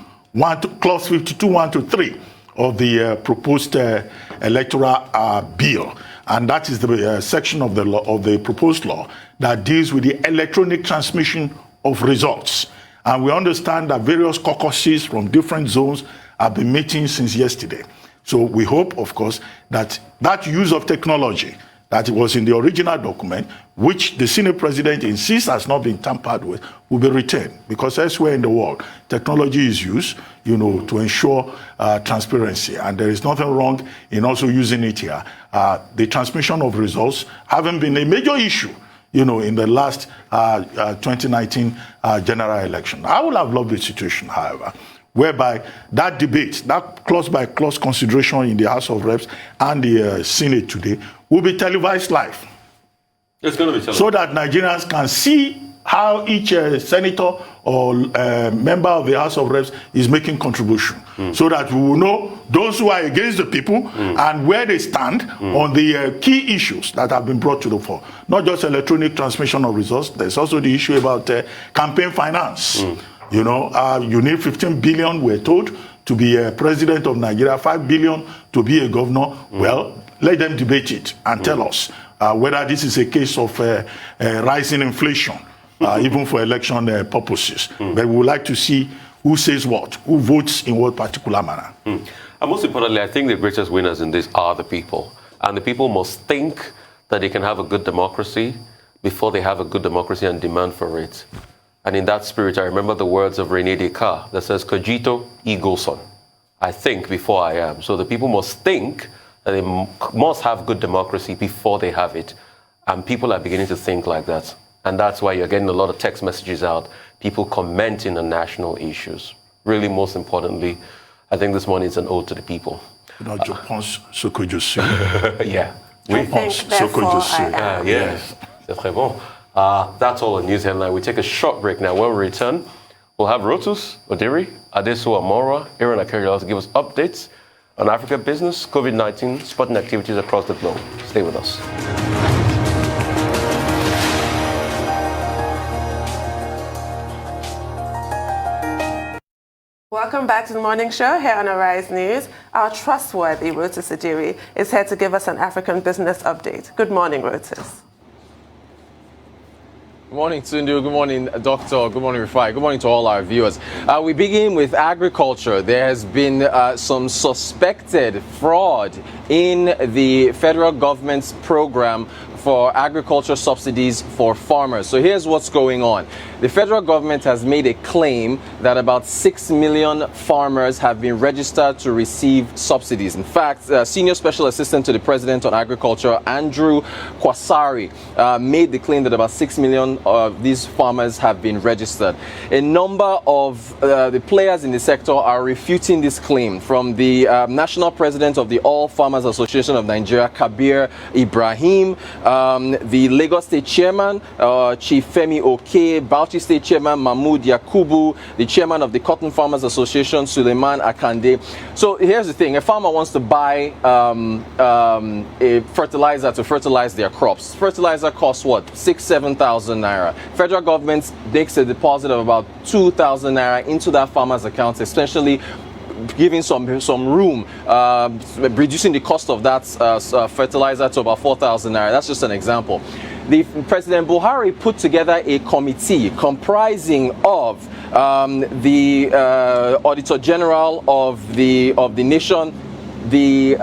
clause 52, 1 to 3 of the proposed electoral bill. And that is the section of the law, of the proposed law, that deals with the electronic transmission of results. And we understand that various caucuses from different zones have been meeting since yesterday. So we hope, of course, that that use of technology that was in the original document, which the Senate President insists has not been tampered with, will be retained. Because elsewhere in the world, technology is used, to ensure transparency. And there is nothing wrong in also using it here. The transmission of results haven't been a major issue, in the last 2019 general election. I would have loved the situation, however, whereby that debate, that clause-by-clause consideration in the House of Reps and the Senate today will be televised live. It's going to be televised. So that Nigerians can see how each senator or member of the House of Reps is making contribution. So that we will know those who are against the people and where they stand on the key issues that have been brought to the fore. Not just electronic transmission of results, there's also the issue about campaign finance. You need 15 billion, we're told, to be a president of Nigeria, 5 billion to be a governor. Well, let them debate it and tell us whether this is a case of rising inflation, even for election purposes. But we would like to see who says what, who votes in what particular manner. And most importantly, I think the greatest winners in this are the people. And the people must think that they can have a good democracy before they have a good democracy and demand for it. And in that spirit, I remember the words of René Descartes that says, cogito ergo sum. I think before I am. So the people must think that they must have good democracy before they have it. And people are beginning to think like that. And that's why you're getting a lot of text messages out, people commenting on national issues. Really, most importantly, I think this morning is an ode to the people. Je pense ce que je suis. Yeah. Je pense ce que je suis. Yes. C'est très bon. That's all the news headline. We take a short break now. When we return, we'll have Rotus, Odiri, Adesu Amora, Aaron Akeriola to give us updates On Africa Business, COVID-19 spotting activities across the globe. Stay with us. Welcome back to the morning show here on Arise News. Our trustworthy Rotus Adiri is here to give us an African business update. Good morning, Rotus. Good morning, Tundu. Good morning, Doctor. Good morning, Rifai. Good morning to all our viewers. We begin with agriculture. There has been some suspected fraud in the federal government's program for agriculture subsidies for farmers. So here's what's going on. The federal government has made a claim that about 6 million farmers have been registered to receive subsidies. In fact, Senior Special Assistant to the President on Agriculture, Andrew Kwasari, made the claim that about 6 million of these farmers have been registered. A number of the players in the sector are refuting this claim, from the National President of the All Farmers Association of Nigeria, Kabir Ibrahim, the Lagos State Chairman, Chief Femi Oke, Bauchi State Chairman, Mahmoud Yakubu, the Chairman of the Cotton Farmers Association, Suleiman Akande. So here's the thing. A farmer wants to buy a fertilizer to fertilize their crops. Fertilizer costs what? 6,000 to 7,000 naira. Federal government makes a deposit of about 2,000 naira into that farmer's account, essentially giving some room, reducing the cost of that fertilizer to about 4,000 naira. That's just an example. President Buhari put together a committee comprising of the Auditor General of the Nation, the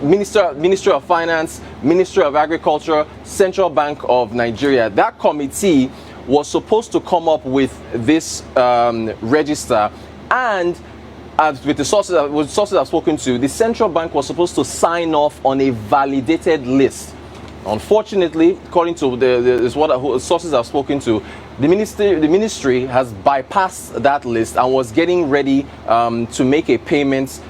Ministry of Finance, Ministry of Agriculture, Central Bank of Nigeria. That committee was supposed to come up with this register, and with the sources I've spoken to, the central bank was supposed to sign off on a validated list. Unfortunately, according to the sources I've spoken to, the ministry has bypassed that list and was getting ready to make a payment,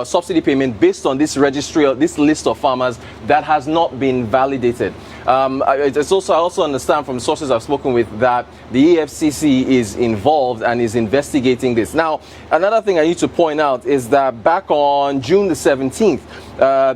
subsidy payment, based on this registry, this list of farmers that has not been validated. I also understand from sources I've spoken with that the EFCC is involved and is investigating this. Now, another thing I need to point out is that back on June the 17th,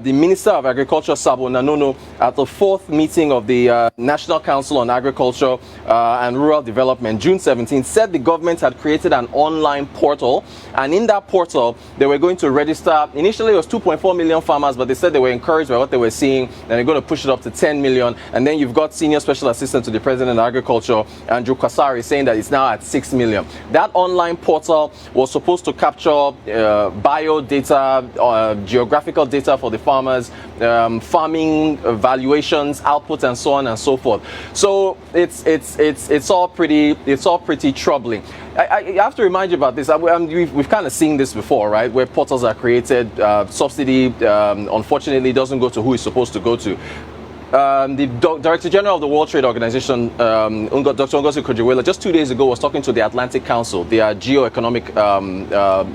the Minister of Agriculture, Sabo Nanono, at the fourth meeting of the National Council on Agriculture and Rural Development, June 17th, said the government had created an online portal, and in that portal, they were going to register. Initially, it was 2.4 million farmers, but they said they were encouraged by what they were seeing, and they're going to push it up to 10 million. And then you've got Senior Special Assistant to the President of Agriculture, Andrew Kwasari, saying that it's now at 6 million. That online portal was supposed to capture bio data, geographical data for the farmers, farming valuations, output, and so on and so forth. So it's all pretty troubling. I have to remind you about this. We've kind of seen this before, right? Where portals are created, subsidy unfortunately doesn't go to who it's supposed to go to. The Director General of the World Trade Organization, Dr. Ngozi Okonjo-Iweala, just 2 days ago was talking to the Atlantic Council, their geo-economic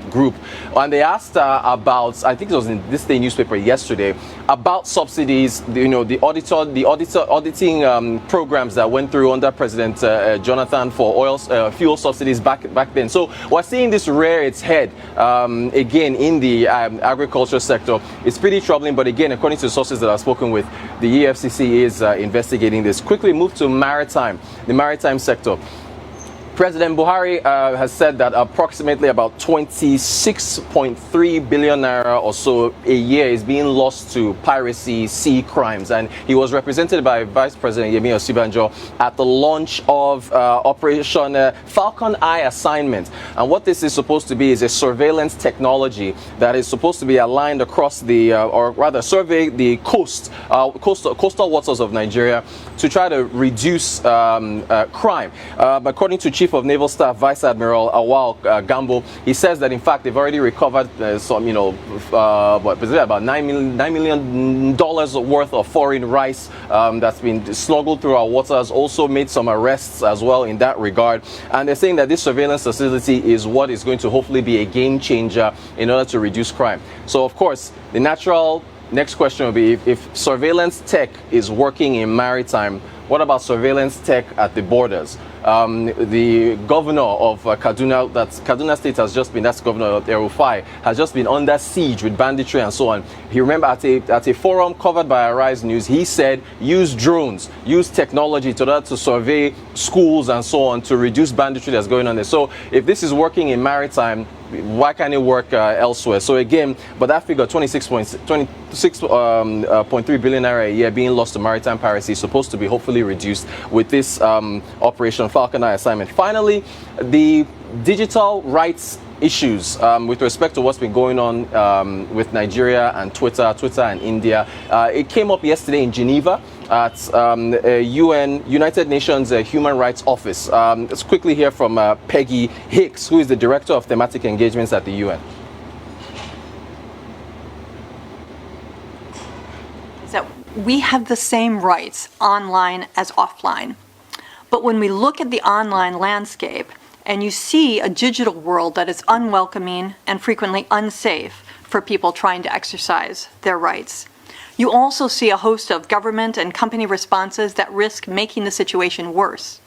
group, and they asked her about, I think it was in this day newspaper yesterday, about subsidies, the auditing programs that went through under President Jonathan for fuel subsidies back then. So we're seeing this rear its head again in the agriculture sector. It's pretty troubling, but again, according to sources that I've spoken with, the EFCC is investigating this. Quickly move to the maritime sector. President Buhari has said that approximately about 26.3 billion naira or so a year is being lost to piracy, sea crimes, and he was represented by Vice President Yemi Osinbajo at the launch of Operation Falcon Eye Assignment. And what this is supposed to be is a surveillance technology that is supposed to be aligned across the, or rather survey the coastal waters of Nigeria to try to reduce crime. According to Chief of Naval Staff Vice Admiral Awal Gambo, he says that in fact they've already recovered some, about $9 million worth of foreign rice that's been smuggled through our waters. Also made some arrests as well in that regard. And they're saying that this surveillance facility is what is going to hopefully be a game changer in order to reduce crime. So of course, the natural next question will be, if surveillance tech is working in maritime, What about surveillance tech at the borders? The governor of Kaduna, Kaduna State has just been, that's Governor REFERENDUM, has just been under siege with banditry and so on. You remember at a forum covered by Arise News, he said use drones, use technology to survey schools and so on to reduce banditry that's going on there. So if this is working in maritime, why can't it work elsewhere? So again, but that figure, 26.3 billion naira a year being lost to maritime piracy, is supposed to be hopefully reduced with this Operation Falcon Eye assignment. Finally, the digital rights issues with respect to what's been going on with Nigeria and Twitter and India. It came up yesterday in Geneva at United Nations Human Rights Office. Let's quickly hear from Peggy Hicks, who is the Director of Thematic Engagements at the UN. So we have the same rights online as offline. But when we look at the online landscape, and you see a digital world that is unwelcoming and frequently unsafe for people trying to exercise their rights, you also see a host of government and company responses that risk making the situation worse.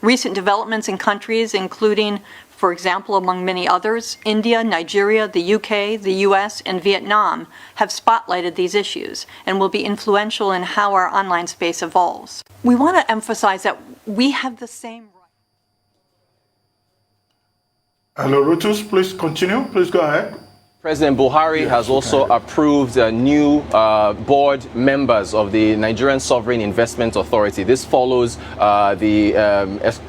Recent developments in countries including, for example, among many others, India, Nigeria, the UK, the US, and Vietnam have spotlighted these issues and will be influential in how our online space evolves. We want to emphasize that we have the same. Hello, Rutus, please continue. Please go ahead. President Buhari has also approved new board members of the Nigerian Sovereign Investment Authority. This follows the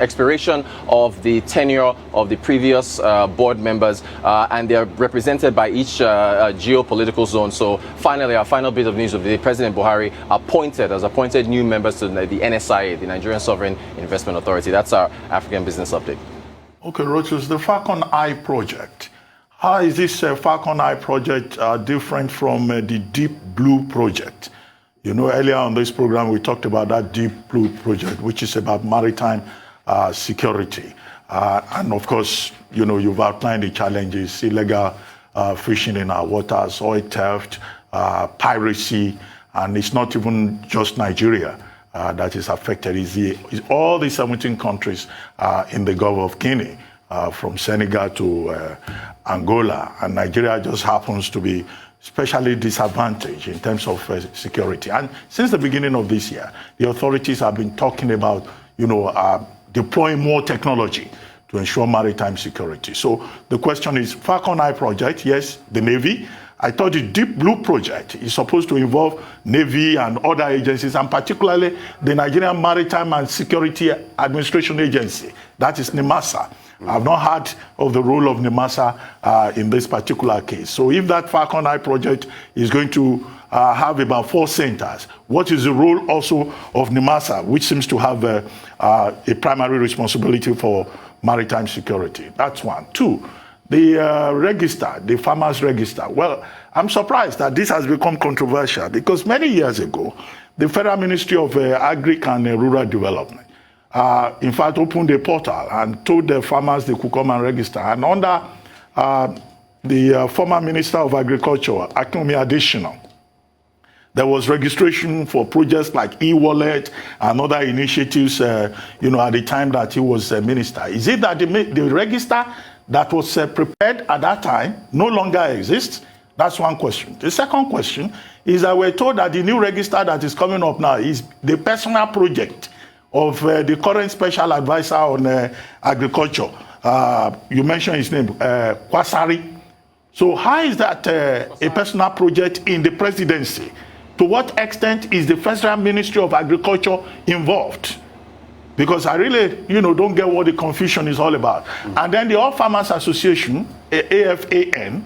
expiration of the tenure of the previous board members, and they are represented by each geopolitical zone. So finally, our final bit of news of the day, President Buhari has appointed new members to the NSIA, the Nigerian Sovereign Investment Authority. That's our African business update. Okay, Rochus, the Falcon Eye project. How is this Falcon Eye project different from the Deep Blue project? You know, earlier on this program, we talked about that Deep Blue project, which is about maritime security. And of course, you know, you've outlined the challenges: illegal fishing in our waters, oil theft, piracy, and it's not even just Nigeria that is affected. It's all the 17 countries in the Gulf of Guinea, from Senegal to Angola, and Nigeria just happens to be especially disadvantaged in terms of security. And since the beginning of this year, the authorities have been talking about, you know, deploying more technology to ensure maritime security. So the question is, Falcon Eye project, yes, the Navy. I thought the Deep Blue project is supposed to involve Navy and other agencies, and particularly the Nigerian Maritime and Security Administration Agency, that is NIMASA. I've not heard of the role of NIMASA in this particular case. So if that Falcon Eye project is going to have about 4 centers, what is the role also of NIMASA, which seems to have a primary responsibility for maritime security? That's one. 2, the register, the farmers register. Well, I'm surprised that this has become controversial, because many years ago, the Federal Ministry of Agri and Rural Development, in fact, opened a portal and told the farmers they could come and register. And under the former Minister of Agriculture, Akinwumi Adesina, there was registration for projects like e-wallet and other initiatives, you know, at the time that he was minister. Is it that the register that was prepared at that time no longer exists? That's one question. The second question is that we're told that the new register that is coming up now is the personal project of the current special advisor on agriculture. You mentioned his name, Kwasari. So how is that a personal project in the presidency? To what extent is the Federal Ministry of Agriculture involved? Because I really, you know, don't get what the confusion is all about. And then the All Farmers Association, AFAN,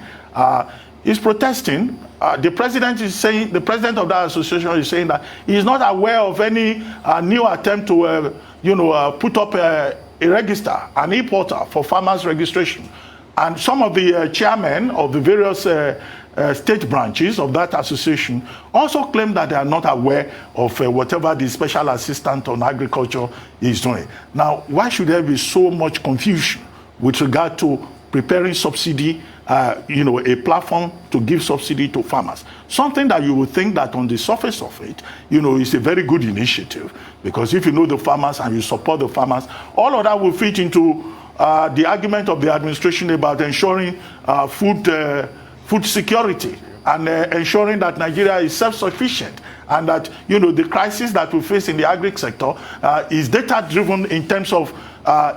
is protesting. The president is saying, the president of that association is saying that he is not aware of any new attempt to, you know, put up a register, an e-portal for farmers registration. And some of the chairmen of the various state branches of that association also claim that they are not aware of whatever the special assistant on agriculture is doing. Now, why should there be so much confusion with regard to preparing subsidy a platform to give subsidy to farmers. Something that you would think that on the surface of it, is a very good initiative, because if you know the farmers and you support the farmers, all of that will fit into the argument of the administration about ensuring food security and ensuring that Nigeria is self-sufficient, and that the crisis that we face in the agri sector is data-driven in terms of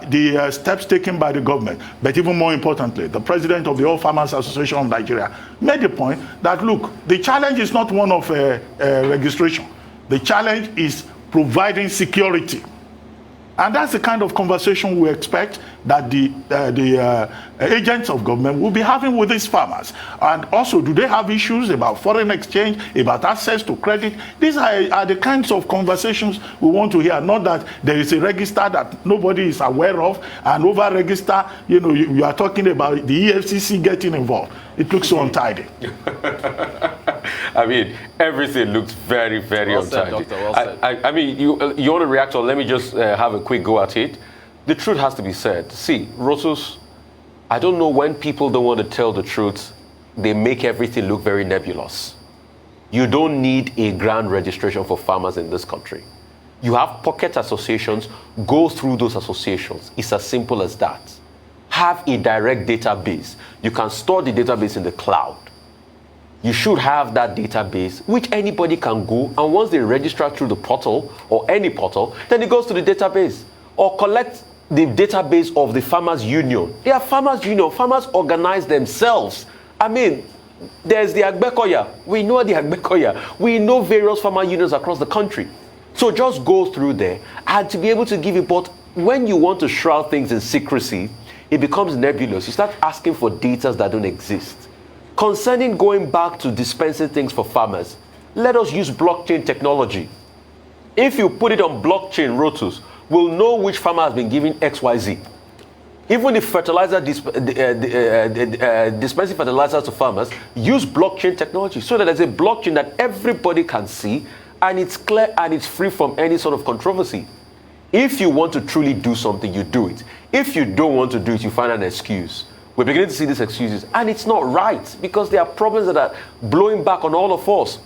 the steps taken by the government. But even more importantly, the president of the All Farmers Association of Nigeria made the point that, look, the challenge is not one of registration. The challenge is providing security. And that's the kind of conversation we expect that the agents of government will be having with these farmers. And also, do they have issues about foreign exchange, about access to credit? These are the kinds of conversations we want to hear, not that there is a register that nobody is aware of, and over register, you are talking about the EFCC getting involved. It looks so untidy. I mean, everything looks very, very untidy. Well said. I mean, you want to react, or let me just have a quick go at it. The truth has to be said. See, Rotus, I don't know when people don't want to tell the truth, they make everything look very nebulous. You don't need a grand registration for farmers in this country. You have pocket associations, go through those associations. It's as simple as that. Have a direct database. You can store the database in the cloud. You should have that database, which anybody can go, and once they register through the portal, or any portal, then it goes to the database. Or collect the database of the Farmers Union. They are Farmers Union. Farmers organize themselves. I mean, there's the Agbekoya. We know the Agbekoya. We know various farmer unions across the country. So just go through there, and to be able to give it. But when you want to shroud things in secrecy, it becomes nebulous. You start asking for data that don't exist. Concerning going back to dispensing things for farmers, let us use blockchain technology. If you put it on blockchain, Rotus, we'll know which farmer has been given XYZ. Even if dispensing fertilizers to farmers, use blockchain technology so that there's a blockchain that everybody can see, and it's clear and it's free from any sort of controversy. If you want to truly do something, you do it. If you don't want to do it, you find an excuse. We're beginning to see these excuses, and it's not right, because there are problems that are blowing back on all of us.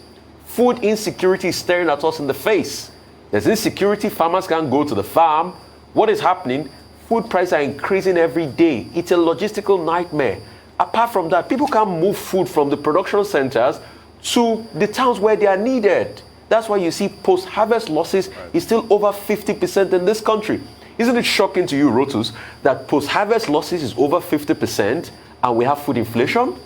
Food insecurity is staring at us in the face. There's insecurity, farmers can't go to the farm. What is happening? Food prices are increasing every day. It's a logistical nightmare. Apart from that, people can't move food from the production centers to the towns where they are needed. That's why you see post-harvest losses is still over 50% in this country. Isn't it shocking to you, Rotus, that post-harvest losses is over 50% and we have food inflation?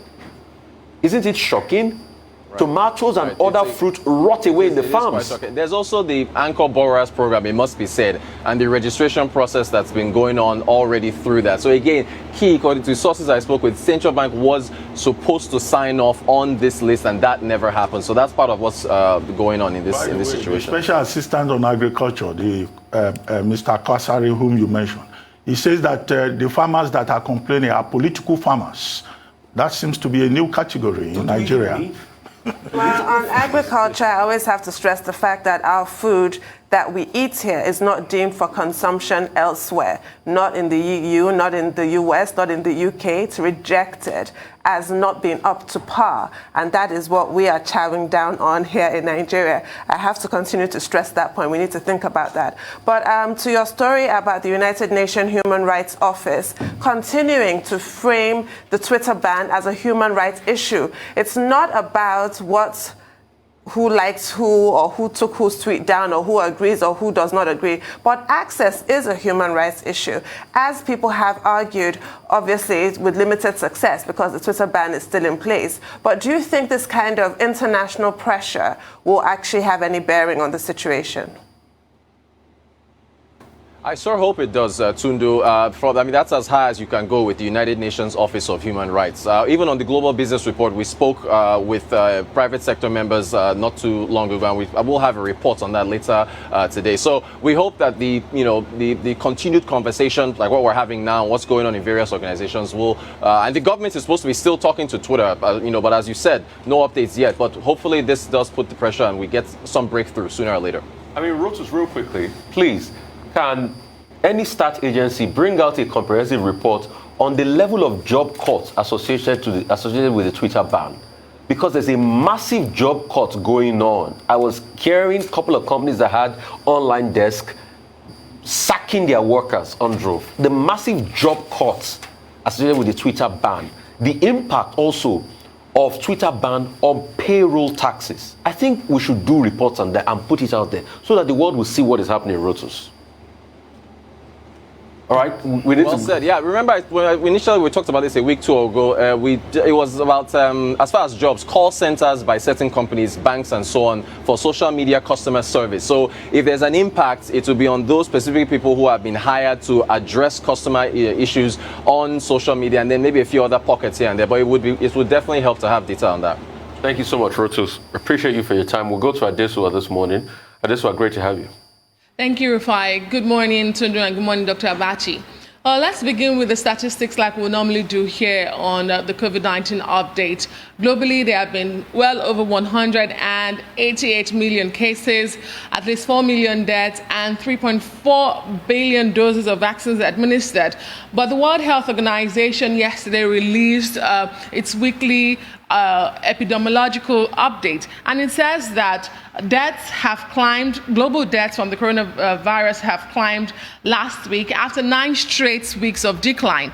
Isn't it shocking? Right. Tomatoes and other fruit rot away in the farms. There's also the Anchor Borrowers Program, it must be said, and the registration process that's been going on already through that. So again, key, according to sources I spoke with, Central Bank was supposed to sign off on this list, and that never happened. So that's part of what's going on in this situation. The Special Assistant on Agriculture, the Mr. Kwasari, whom you mentioned, he says that the farmers that are complaining are political farmers. That seems to be a new category in Nigeria. Well, on agriculture, I always have to stress the fact that our food that we eat here is not deemed for consumption elsewhere, not in the EU, not in the US, not in the UK. It's rejected as not being up to par. And that is what we are chowing down on here in Nigeria. I have to continue to stress that point. We need to think about that. But to your story about the United Nations Human Rights Office continuing to frame the Twitter ban as a human rights issue, it's not about who likes who, or who took whose tweet down, or who agrees or who does not agree. But access is a human rights issue, as people have argued, obviously with limited success because the Twitter ban is still in place. But do you think this kind of international pressure will actually have any bearing on the situation? I sure hope it does, Tundu. I mean, that's as high as you can go with the United Nations Office of Human Rights. Even on the Global Business Report, we spoke with private sector members not too long ago, and we'll have a report on that later today. So we hope that the continued conversation, like what we're having now, what's going on in various organizations, will and the government is supposed to be still talking to Twitter, but as you said, no updates yet. But hopefully this does put the pressure and we get some breakthrough sooner or later. I mean, Rotus, real quickly, please. Can any stat agency bring out a comprehensive report on the level of job cuts associated with the Twitter ban, because there's a massive job cut going on. I was hearing a couple of companies that had online desks sacking their workers on Drove. The massive job cuts associated with the Twitter ban, the impact also of Twitter ban on payroll taxes. I think we should do reports on that and put it out there so that the world will see what is happening in Rotus. All right, we need well said. Yeah, remember when initially we talked about this a week or two ago. It was about as far as jobs, call centers by certain companies, banks, and so on for social media customer service. So if there's an impact, it will be on those specific people who have been hired to address customer issues on social media, and then maybe a few other pockets here and there. But it would definitely help to have data on that. Thank you so much, Rotus. Appreciate you for your time. We'll go to Adesua this morning. Adesua, great to have you. Thank you, Rufai. Good morning, Tundu, and good morning, Dr. Abachi. Let's begin with the statistics like we normally do here on the COVID-19 update. Globally, there have been well over 188 million cases, at least 4 million deaths, and 3.4 billion doses of vaccines administered. But the World Health Organization yesterday released its weekly epidemiological update, and it says that deaths have climbed, global deaths from the coronavirus have climbed last week after 9 straight weeks of decline,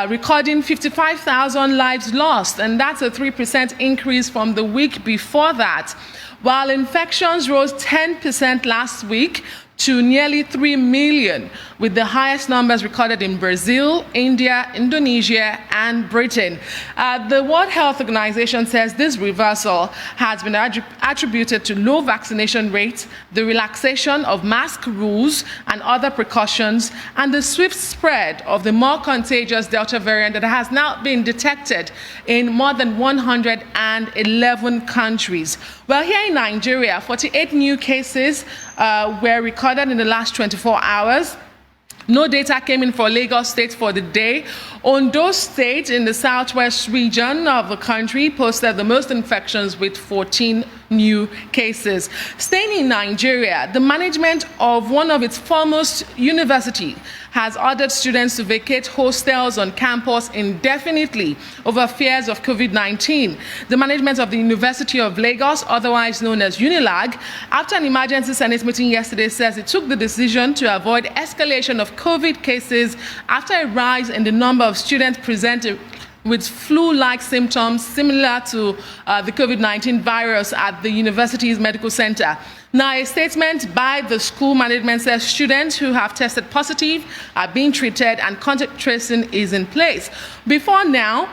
recording 55,000 lives lost, and that's a 3% increase from the week before that. While infections rose 10% last week to nearly 3 million, with the highest numbers recorded in Brazil, India, Indonesia, and Britain. The World Health Organization says this reversal has been attributed to low vaccination rates, the relaxation of mask rules and other precautions, and the swift spread of the more contagious Delta variant that has now been detected in more than 111 countries. Well, here in Nigeria, 48 new cases were recorded in the last 24 hours. No data came in for Lagos State for the day. Ondo State in the southwest region of the country posted the most infections with 14 new cases. Staying in Nigeria, the management of one of its foremost universities has ordered students to vacate hostels on campus indefinitely over fears of COVID-19. The management of the University of Lagos, otherwise known as UNILAG, after an emergency Senate meeting yesterday, says it took the decision to avoid escalation of COVID cases after a rise in the number of students presenting with flu-like symptoms similar to the COVID-19 virus at the university's medical center. Now, a statement by the school management says students who have tested positive are being treated and contact tracing is in place. Before now,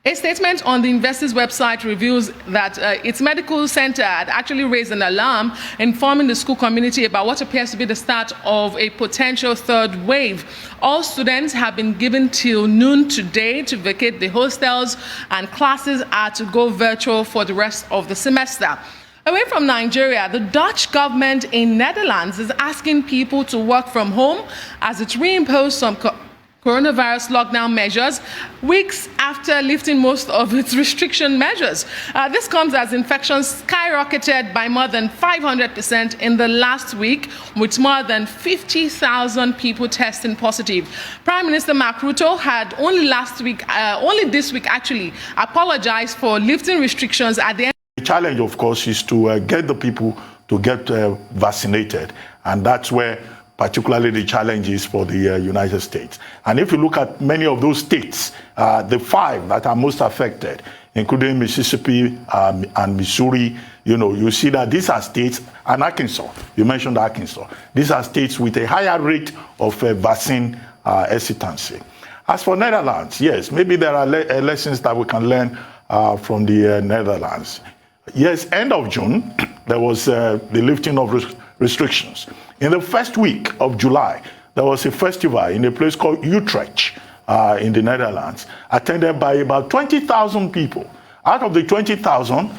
a statement on the university's website reveals that its medical center had actually raised an alarm, informing the school community about what appears to be the start of a potential third wave. All students have been given till noon today to vacate the hostels, and classes are to go virtual for the rest of the semester. Away from Nigeria, the Dutch government in Netherlands is asking people to work from home as it reimposed some coronavirus lockdown measures weeks after lifting most of its restriction measures. This comes as infections skyrocketed by more than 500% in the last week, with more than 50,000 people testing positive. Prime Minister Mark Rutte had only this week actually, apologized for lifting restrictions at the end. The challenge, of course, is to get the people to get vaccinated, and that's where particularly the challenge is for the United States. And if you look at many of those states, the 5 that are most affected, including Mississippi and Missouri, you see that these are states, and Arkansas, you mentioned Arkansas, these are states with a higher rate of vaccine hesitancy. As for Netherlands, yes, maybe there are lessons that we can learn from the Netherlands. Yes, end of June, there was the lifting of restrictions. In the first week of July, there was a festival in a place called Utrecht in the Netherlands, attended by about 20,000 people. Out of the 20,000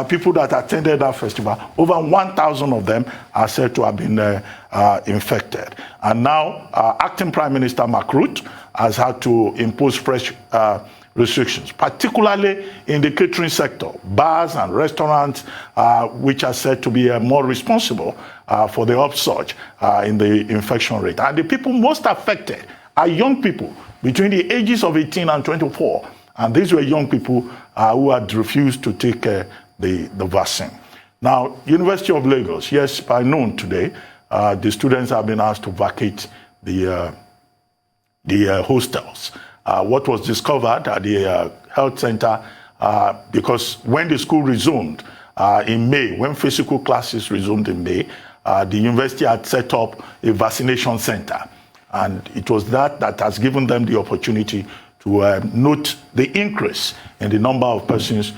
people that attended that festival, over 1,000 of them are said to have been infected. And now, acting Prime Minister Mark Rutte has had to impose fresh restrictions, particularly in the catering sector, bars and restaurants, which are said to be more responsible for the upsurge in the infection rate. And the people most affected are young people between the ages of 18 and 24. And these were young people who had refused to take the vaccine. Now, University of Lagos, yes, by noon today, the students have been asked to vacate the hostels. What was discovered at the health center, because when the school resumed in May, when physical classes resumed in May, the university had set up a vaccination center. And it was that has given them the opportunity to note the increase in the number of persons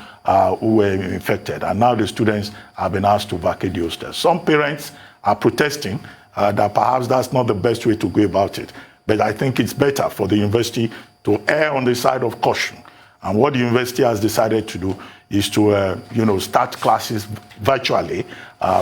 who were infected. And now the students have been asked to vacate the hostels. Some parents are protesting that perhaps that's not the best way to go about it. But I think it's better for the university to err on the side of caution. And what the university has decided to do is to, start classes virtually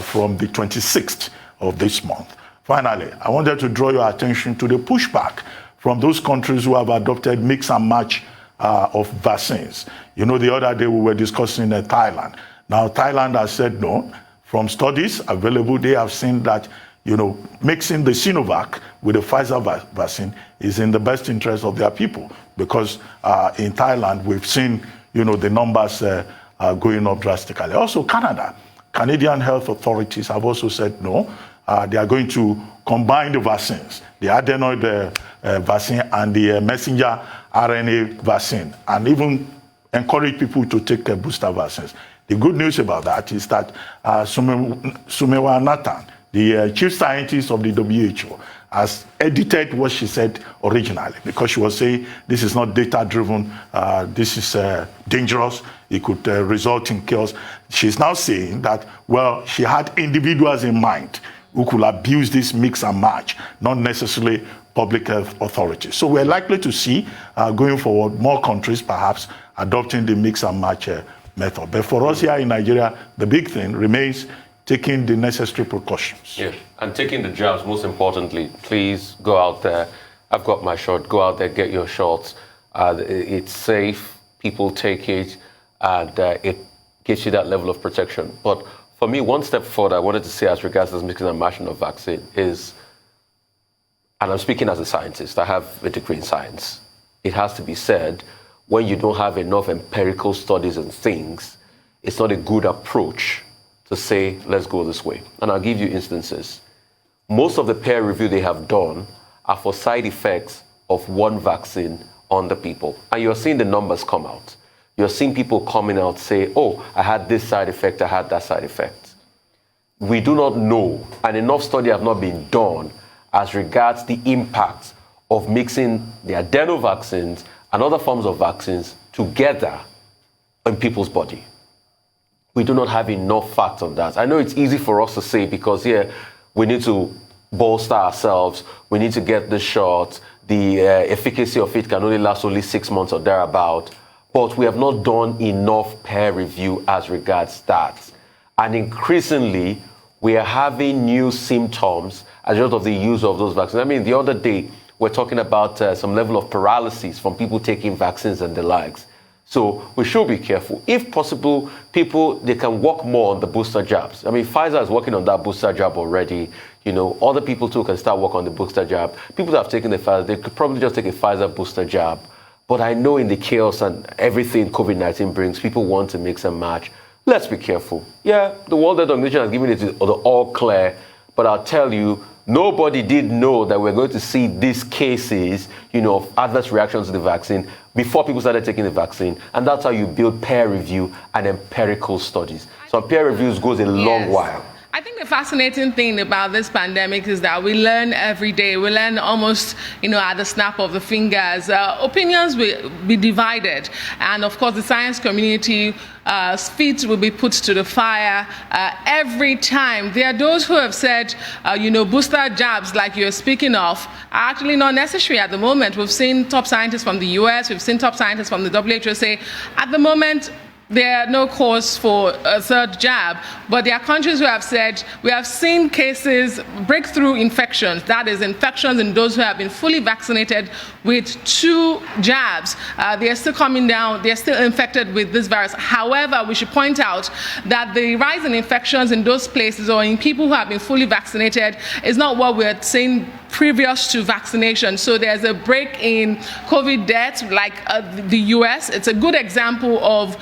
from the 26th of this month. Finally, I wanted to draw your attention to the pushback from those countries who have adopted mix and match of vaccines. The other day we were discussing Thailand. Now, Thailand has said no. From studies available, they have seen that, mixing the Sinovac with the Pfizer vaccine is in the best interest of their people. Because in Thailand, we've seen, the numbers going up drastically. Also, Canadian health authorities have also said no. They are going to combine the vaccines, the adenoid vaccine and the messenger RNA vaccine, and even encourage people to take booster vaccines. The good news about that is that Sumewa Nathan, the chief scientist of the WHO, has edited what she said originally, because she was saying this is not data-driven, this is dangerous, it could result in chaos. She's now saying that, well, she had individuals in mind who could abuse this mix and match, not necessarily public health authorities. So we're likely to see, going forward, more countries perhaps adopting the mix and match method. But for us here in Nigeria, the big thing remains taking the necessary precautions. Yeah, and taking the jabs, most importantly. Please go out there. I've got my shot. Go out there, get your shots. It's safe. People take it, and it gives you that level of protection. But for me, one step forward, I wanted to say as regards to this mixing and matching of vaccine is, and I'm speaking as a scientist, I have a degree in science. It has to be said, when you don't have enough empirical studies and things, it's not a good approach to say, let's go this way. And I'll give you instances. Most of the peer review they have done are for side effects of one vaccine on the people. And you're seeing the numbers come out. You're seeing people coming out say, oh, I had this side effect, I had that side effect. We do not know, and enough study have not been done as regards the impact of mixing the adeno vaccines and other forms of vaccines together in people's body. We do not have enough facts on that. I know it's easy for us to say because, we need to bolster ourselves, we need to get the shot, the efficacy of it can only last 6 months or thereabout. But we have not done enough peer review as regards that. And increasingly, we are having new symptoms as a result of the use of those vaccines. I mean, the other day, we're talking about some level of paralysis from people taking vaccines and the likes. So we should be careful. If possible, they can work more on the booster jabs. I mean, Pfizer is working on that booster jab already. Other people too can start work on the booster jab. People that have taken the Pfizer, they could probably just take a Pfizer booster jab. But I know in the chaos and everything COVID-19 brings, people want to mix and match. Let's be careful. Yeah, the World Health Organization has given it the all clear, but I'll tell you, nobody did know that we're going to see these cases, of adverse reactions to the vaccine before people started taking the vaccine. And that's how you build peer review and empirical studies. So peer reviews goes a long while. I think the fascinating thing about this pandemic is that we learn every day. We learn almost, at the snap of the fingers. Opinions will be divided. And of course, the science community feet will be put to the fire every time. There are those who have said, booster jabs like you're speaking of are actually not necessary at the moment. We've seen top scientists from the US, we've seen top scientists from the WHO say, at the moment, there are no cause for a third jab, but there are countries who have said, we have seen cases, breakthrough infections, that is infections in those who have been fully vaccinated with 2 jabs. They are still coming down, they are still infected with this virus. However, we should point out that the rise in infections in those places or in people who have been fully vaccinated is not what we're seeing previous to vaccination. So there's a break in COVID deaths, like the US. It's a good example of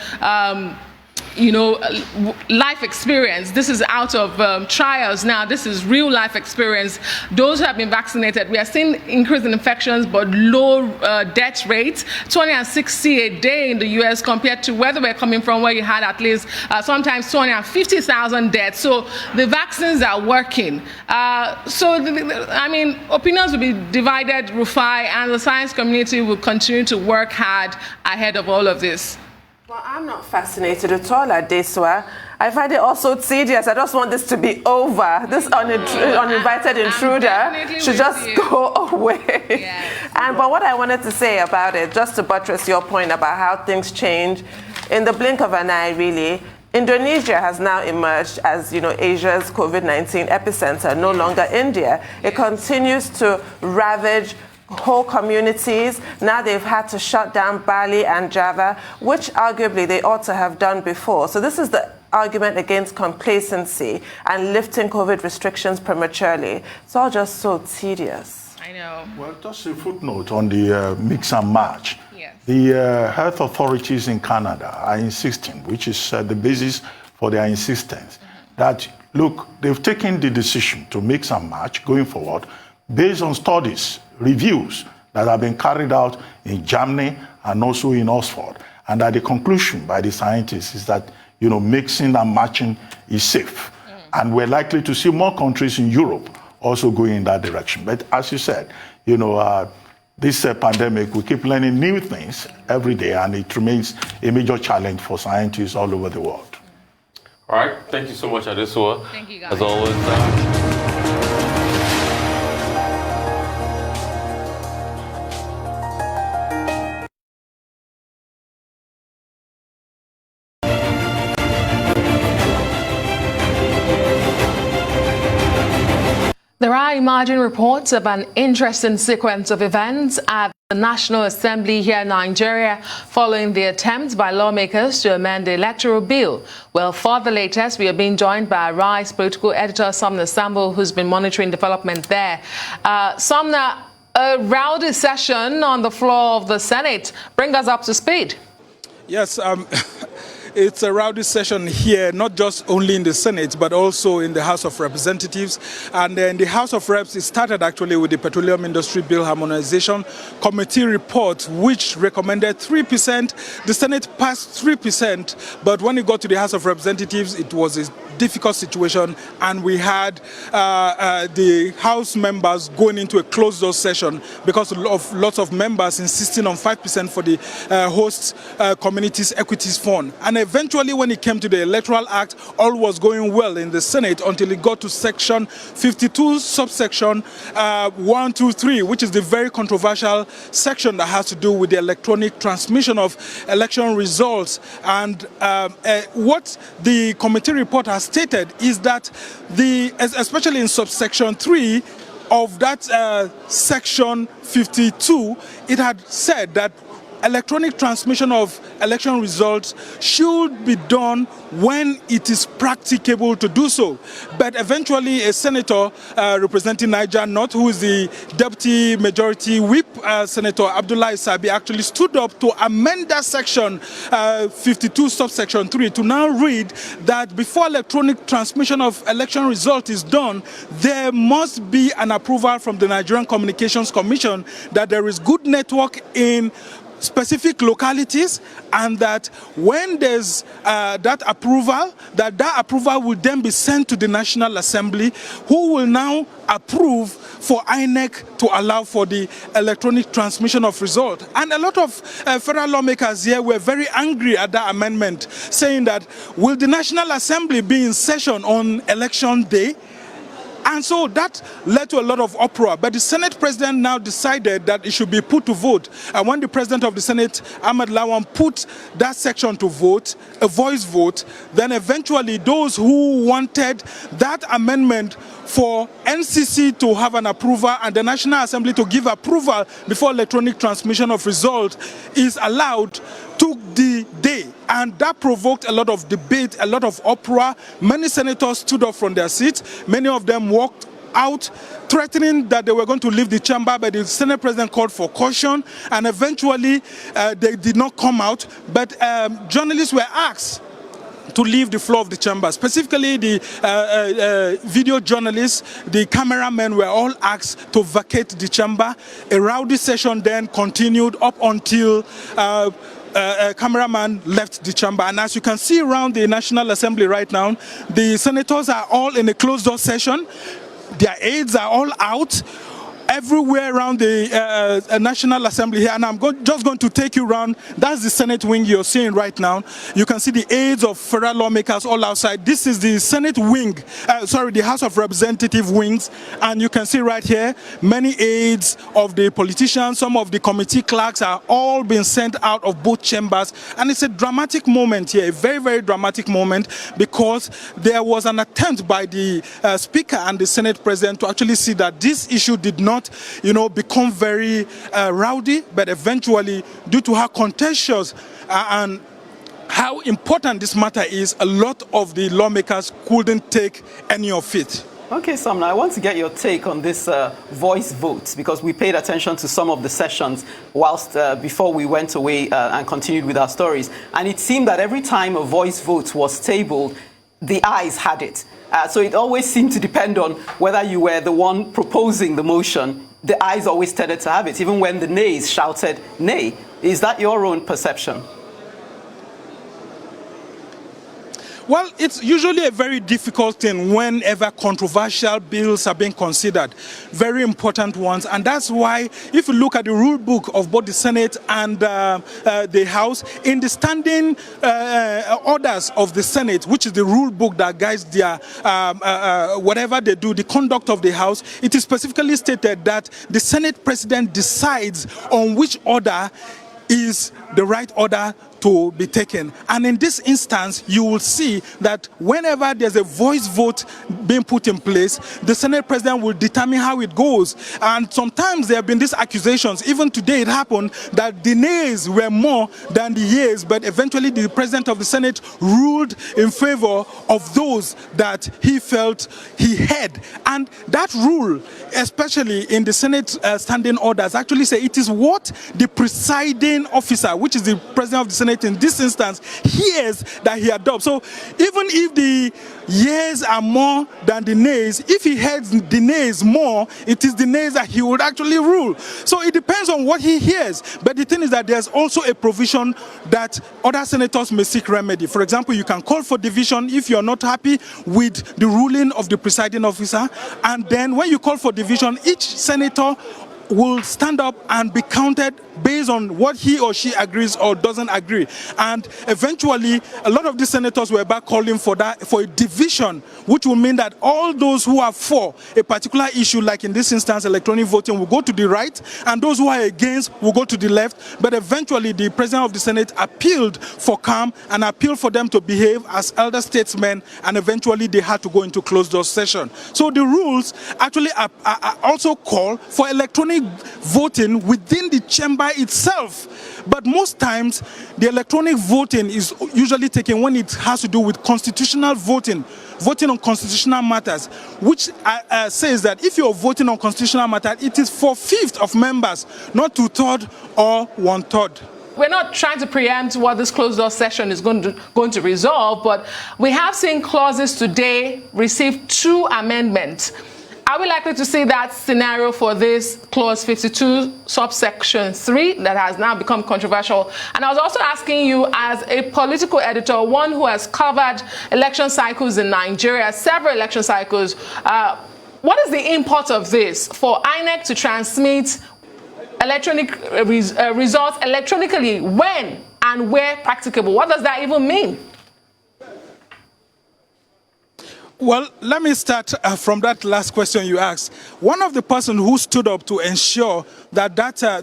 life experience. This is out of trials now. This is real life experience. Those who have been vaccinated, we are seeing increase in infections, but low death rates, 260 a day in the US compared to where they were coming from, where you had at least sometimes 250,000 deaths. So the vaccines are working. Opinions will be divided, Rufai, and the science community will continue to work hard ahead of all of this. Well, I'm not fascinated at all at Deswa. I find it also tedious. I just want this to be over. This uninvited intruder should just go away. Yes. But what I wanted to say about it, just to buttress your point about how things change, in the blink of an eye, really, Indonesia has now emerged as, Asia's COVID-19 epicenter, no longer India. It continues to ravage whole communities. Now they've had to shut down Bali and Java, which arguably they ought to have done before. So this is the argument against complacency and lifting COVID restrictions prematurely. It's all just so tedious. I know. Well, just a footnote on the mix and match. Yes. The health authorities in Canada are insisting, which is the basis for their insistence, that, look, they've taken the decision to mix and match going forward based on studies, reviews that have been carried out in Germany and also in Oxford, and that the conclusion by the scientists is that mixing and matching is safe, and we're likely to see more countries in Europe also going in that direction. But as you said, this pandemic, we keep learning new things every day, and it remains a major challenge for scientists all over the world. All right, thank you so much, Adesua. Thank you, guys. As always. There are emerging reports of an interesting sequence of events at the National Assembly here in Nigeria following the attempt by lawmakers to amend the electoral bill. Well, for the latest, we are being joined by RISE political editor Sumner Sambo, who's been monitoring development there. Sumner, a rowdy session on the floor of the Senate. Bring us up to speed. Yes, it's a rowdy session here, not just only in the Senate, but also in the House of Representatives. And in the House of Reps, it started actually with the Petroleum Industry Bill Harmonization Committee report, which recommended 3%. The Senate passed 3%, but when it got to the House of Representatives, it was a difficult situation, and we had the House members going into a closed-door session because of lots of members insisting on 5% for the host communities equities fund. And eventually, when it came to the Electoral Act, all was going well in the Senate until it got to section 52, subsection 123, which is the very controversial section that has to do with the electronic transmission of election results. And what the committee report has stated is that especially in subsection 3 of that section 52, it had said that electronic transmission of election results should be done when it is practicable to do so. But eventually a senator representing Niger North, who is the deputy majority whip, Senator Abdullah Isabi, actually stood up to amend that section 52 subsection 3 to now read that before electronic transmission of election result is done, there must be an approval from the Nigerian Communications Commission that there is good network in specific localities, and that when there's that approval will then be sent to the National Assembly, who will now approve for INEC to allow for the electronic transmission of result. And a lot of federal lawmakers here were very angry at that amendment, saying that will the National Assembly be in session on election day? And so that led to a lot of uproar. But the Senate president now decided that it should be put to vote. And when the president of the Senate, Ahmed Lawan, put that section to vote, a voice vote, then eventually those who wanted that amendment for NCC to have an approval and the National Assembly to give approval before electronic transmission of result is allowed took the day. And that provoked a lot of debate, a lot of uproar. Many senators stood up from their seats. Many of them walked out threatening that they were going to leave the chamber, but the Senate President called for caution, and eventually they did not come out. But journalists were asked to leave the floor of the chamber. Specifically, the video journalists, the cameramen were all asked to vacate the chamber. A rowdy session then continued up until a cameraman left the chamber. And as you can see around the National Assembly right now, the senators are all in a closed-door session. Their aides are all out everywhere around the National Assembly here, and I'm just going to take you around. That's the Senate wing you're seeing right now. You can see the aides of federal lawmakers all outside. This is the Senate wing, the House of Representative wings, and you can see right here many aides of the politicians, some of the committee clerks are all being sent out of both chambers, and it's a dramatic moment here, a very, very dramatic moment, because there was an attempt by the Speaker and the Senate President to actually see that this issue did not become very rowdy, but eventually, due to how contentious and how important this matter is, a lot of the lawmakers couldn't take any of it. Okay, Sumner, I want to get your take on this voice vote, because we paid attention to some of the sessions whilst before we went away and continued with our stories. And it seemed that every time a voice vote was tabled, the ayes had it. So it always seemed to depend on whether you were the one proposing the motion. The ayes always tended to have it, even when the nays shouted nay. Is that your own perception? Well, it's usually a very difficult thing whenever controversial bills are being considered, very important ones. And that's why, if you look at the rule book of both the Senate and the House, in the standing orders of the Senate, which is the rule book that guides their whatever they do, the conduct of the House, it is specifically stated that the Senate President decides on which order is the right order to be taken. And in this instance, you will see that whenever there's a voice vote being put in place, the Senate President will determine how it goes. And sometimes there have been these accusations, even today it happened, that the nays were more than the yeas, but eventually the President of the Senate ruled in favor of those that he felt he had. And that rule, especially in the Senate standing orders, actually say it is what the presiding officer, which is the President of the Senate in this instance, hears that he adopts. So even if the yeas are more than the nays, if he hears the nays more, it is the nays that he would actually rule. So it depends on what he hears. But the thing is that there's also a provision that other senators may seek remedy. For example, you can call for division if you're not happy with the ruling of the presiding officer. And then when you call for division, each senator will stand up and be counted based on what he or she agrees or doesn't agree. And eventually, a lot of the senators were back calling for a division, which will mean that all those who are for a particular issue, like in this instance, electronic voting, will go to the right, and those who are against will go to the left. But eventually, the President of the Senate appealed for calm and appealed for them to behave as elder statesmen, and eventually they had to go into closed-door session. So the rules actually also call for electronic voting within the chamber itself, but most times the electronic voting is usually taken when it has to do with constitutional voting on constitutional matters, which says that if you're voting on constitutional matters, it is 4/5 of members, not 2/3 or 1/3. We're not trying to preempt what this closed-door session is going to resolve, but we have seen clauses today receive 2 amendments. Are we likely to see that scenario for this clause 52 subsection 3 that has now become controversial? And I was also asking you, as a political editor, one who has covered election cycles in Nigeria, several election cycles, what is the import of this for INEC to transmit electronic results electronically when and where practicable? What does that even mean? Well, let me start from that last question you asked. One of the persons who stood up to ensure that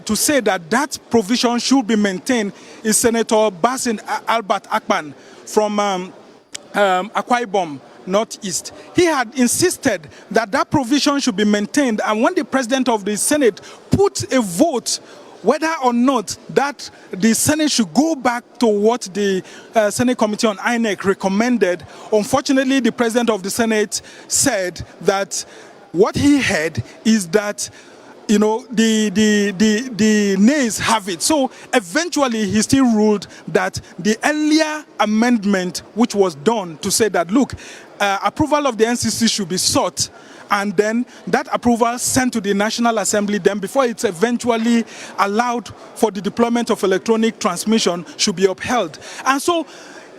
to say that provision should be maintained is Senator Basin Albert Akpan from Akwa Ibom Northeast. He had insisted that provision should be maintained, and when the President of the Senate put a vote whether or not that the Senate should go back to what the Senate Committee on INEC recommended, unfortunately, the President of the Senate said that what he heard is that, you know, the nays have it. So eventually he still ruled that the earlier amendment which was done to say that, look, approval of the NCC should be sought, and then that approval sent to the National Assembly, then before it's eventually allowed for the deployment of electronic transmission, should be upheld. And so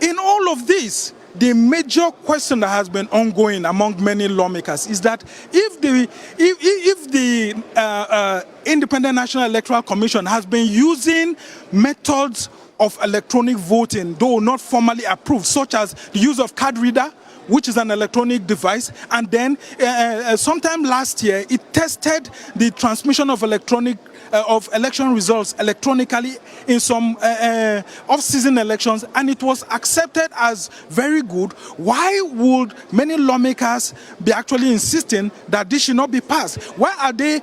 in all of this, the major question that has been ongoing among many lawmakers is that if the Independent National Electoral Commission has been using methods of electronic voting, though not formally approved, such as the use of card reader, which is an electronic device, and then sometime last year it tested the transmission of election results electronically in some off-season elections, and it was accepted as very good. Why would many lawmakers be actually insisting that this should not be passed? Why are they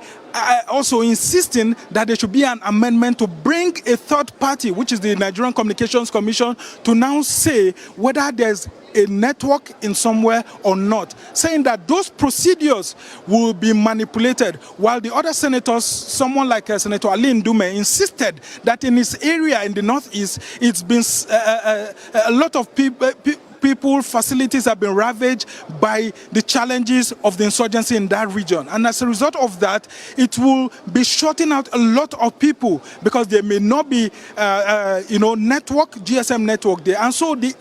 also insisting that there should be an amendment to bring a third party, which is the Nigerian Communications Commission, to now say whether there's a network in somewhere or not, saying that those procedures will be manipulated, while the other senators, someone like Senator Ali Ndume, insisted that in his area in the northeast, it's been a lot of people, facilities have been ravaged by the challenges of the insurgency in that region. And as a result of that, it will be shutting out a lot of people because there may not be, GSM network there. And so the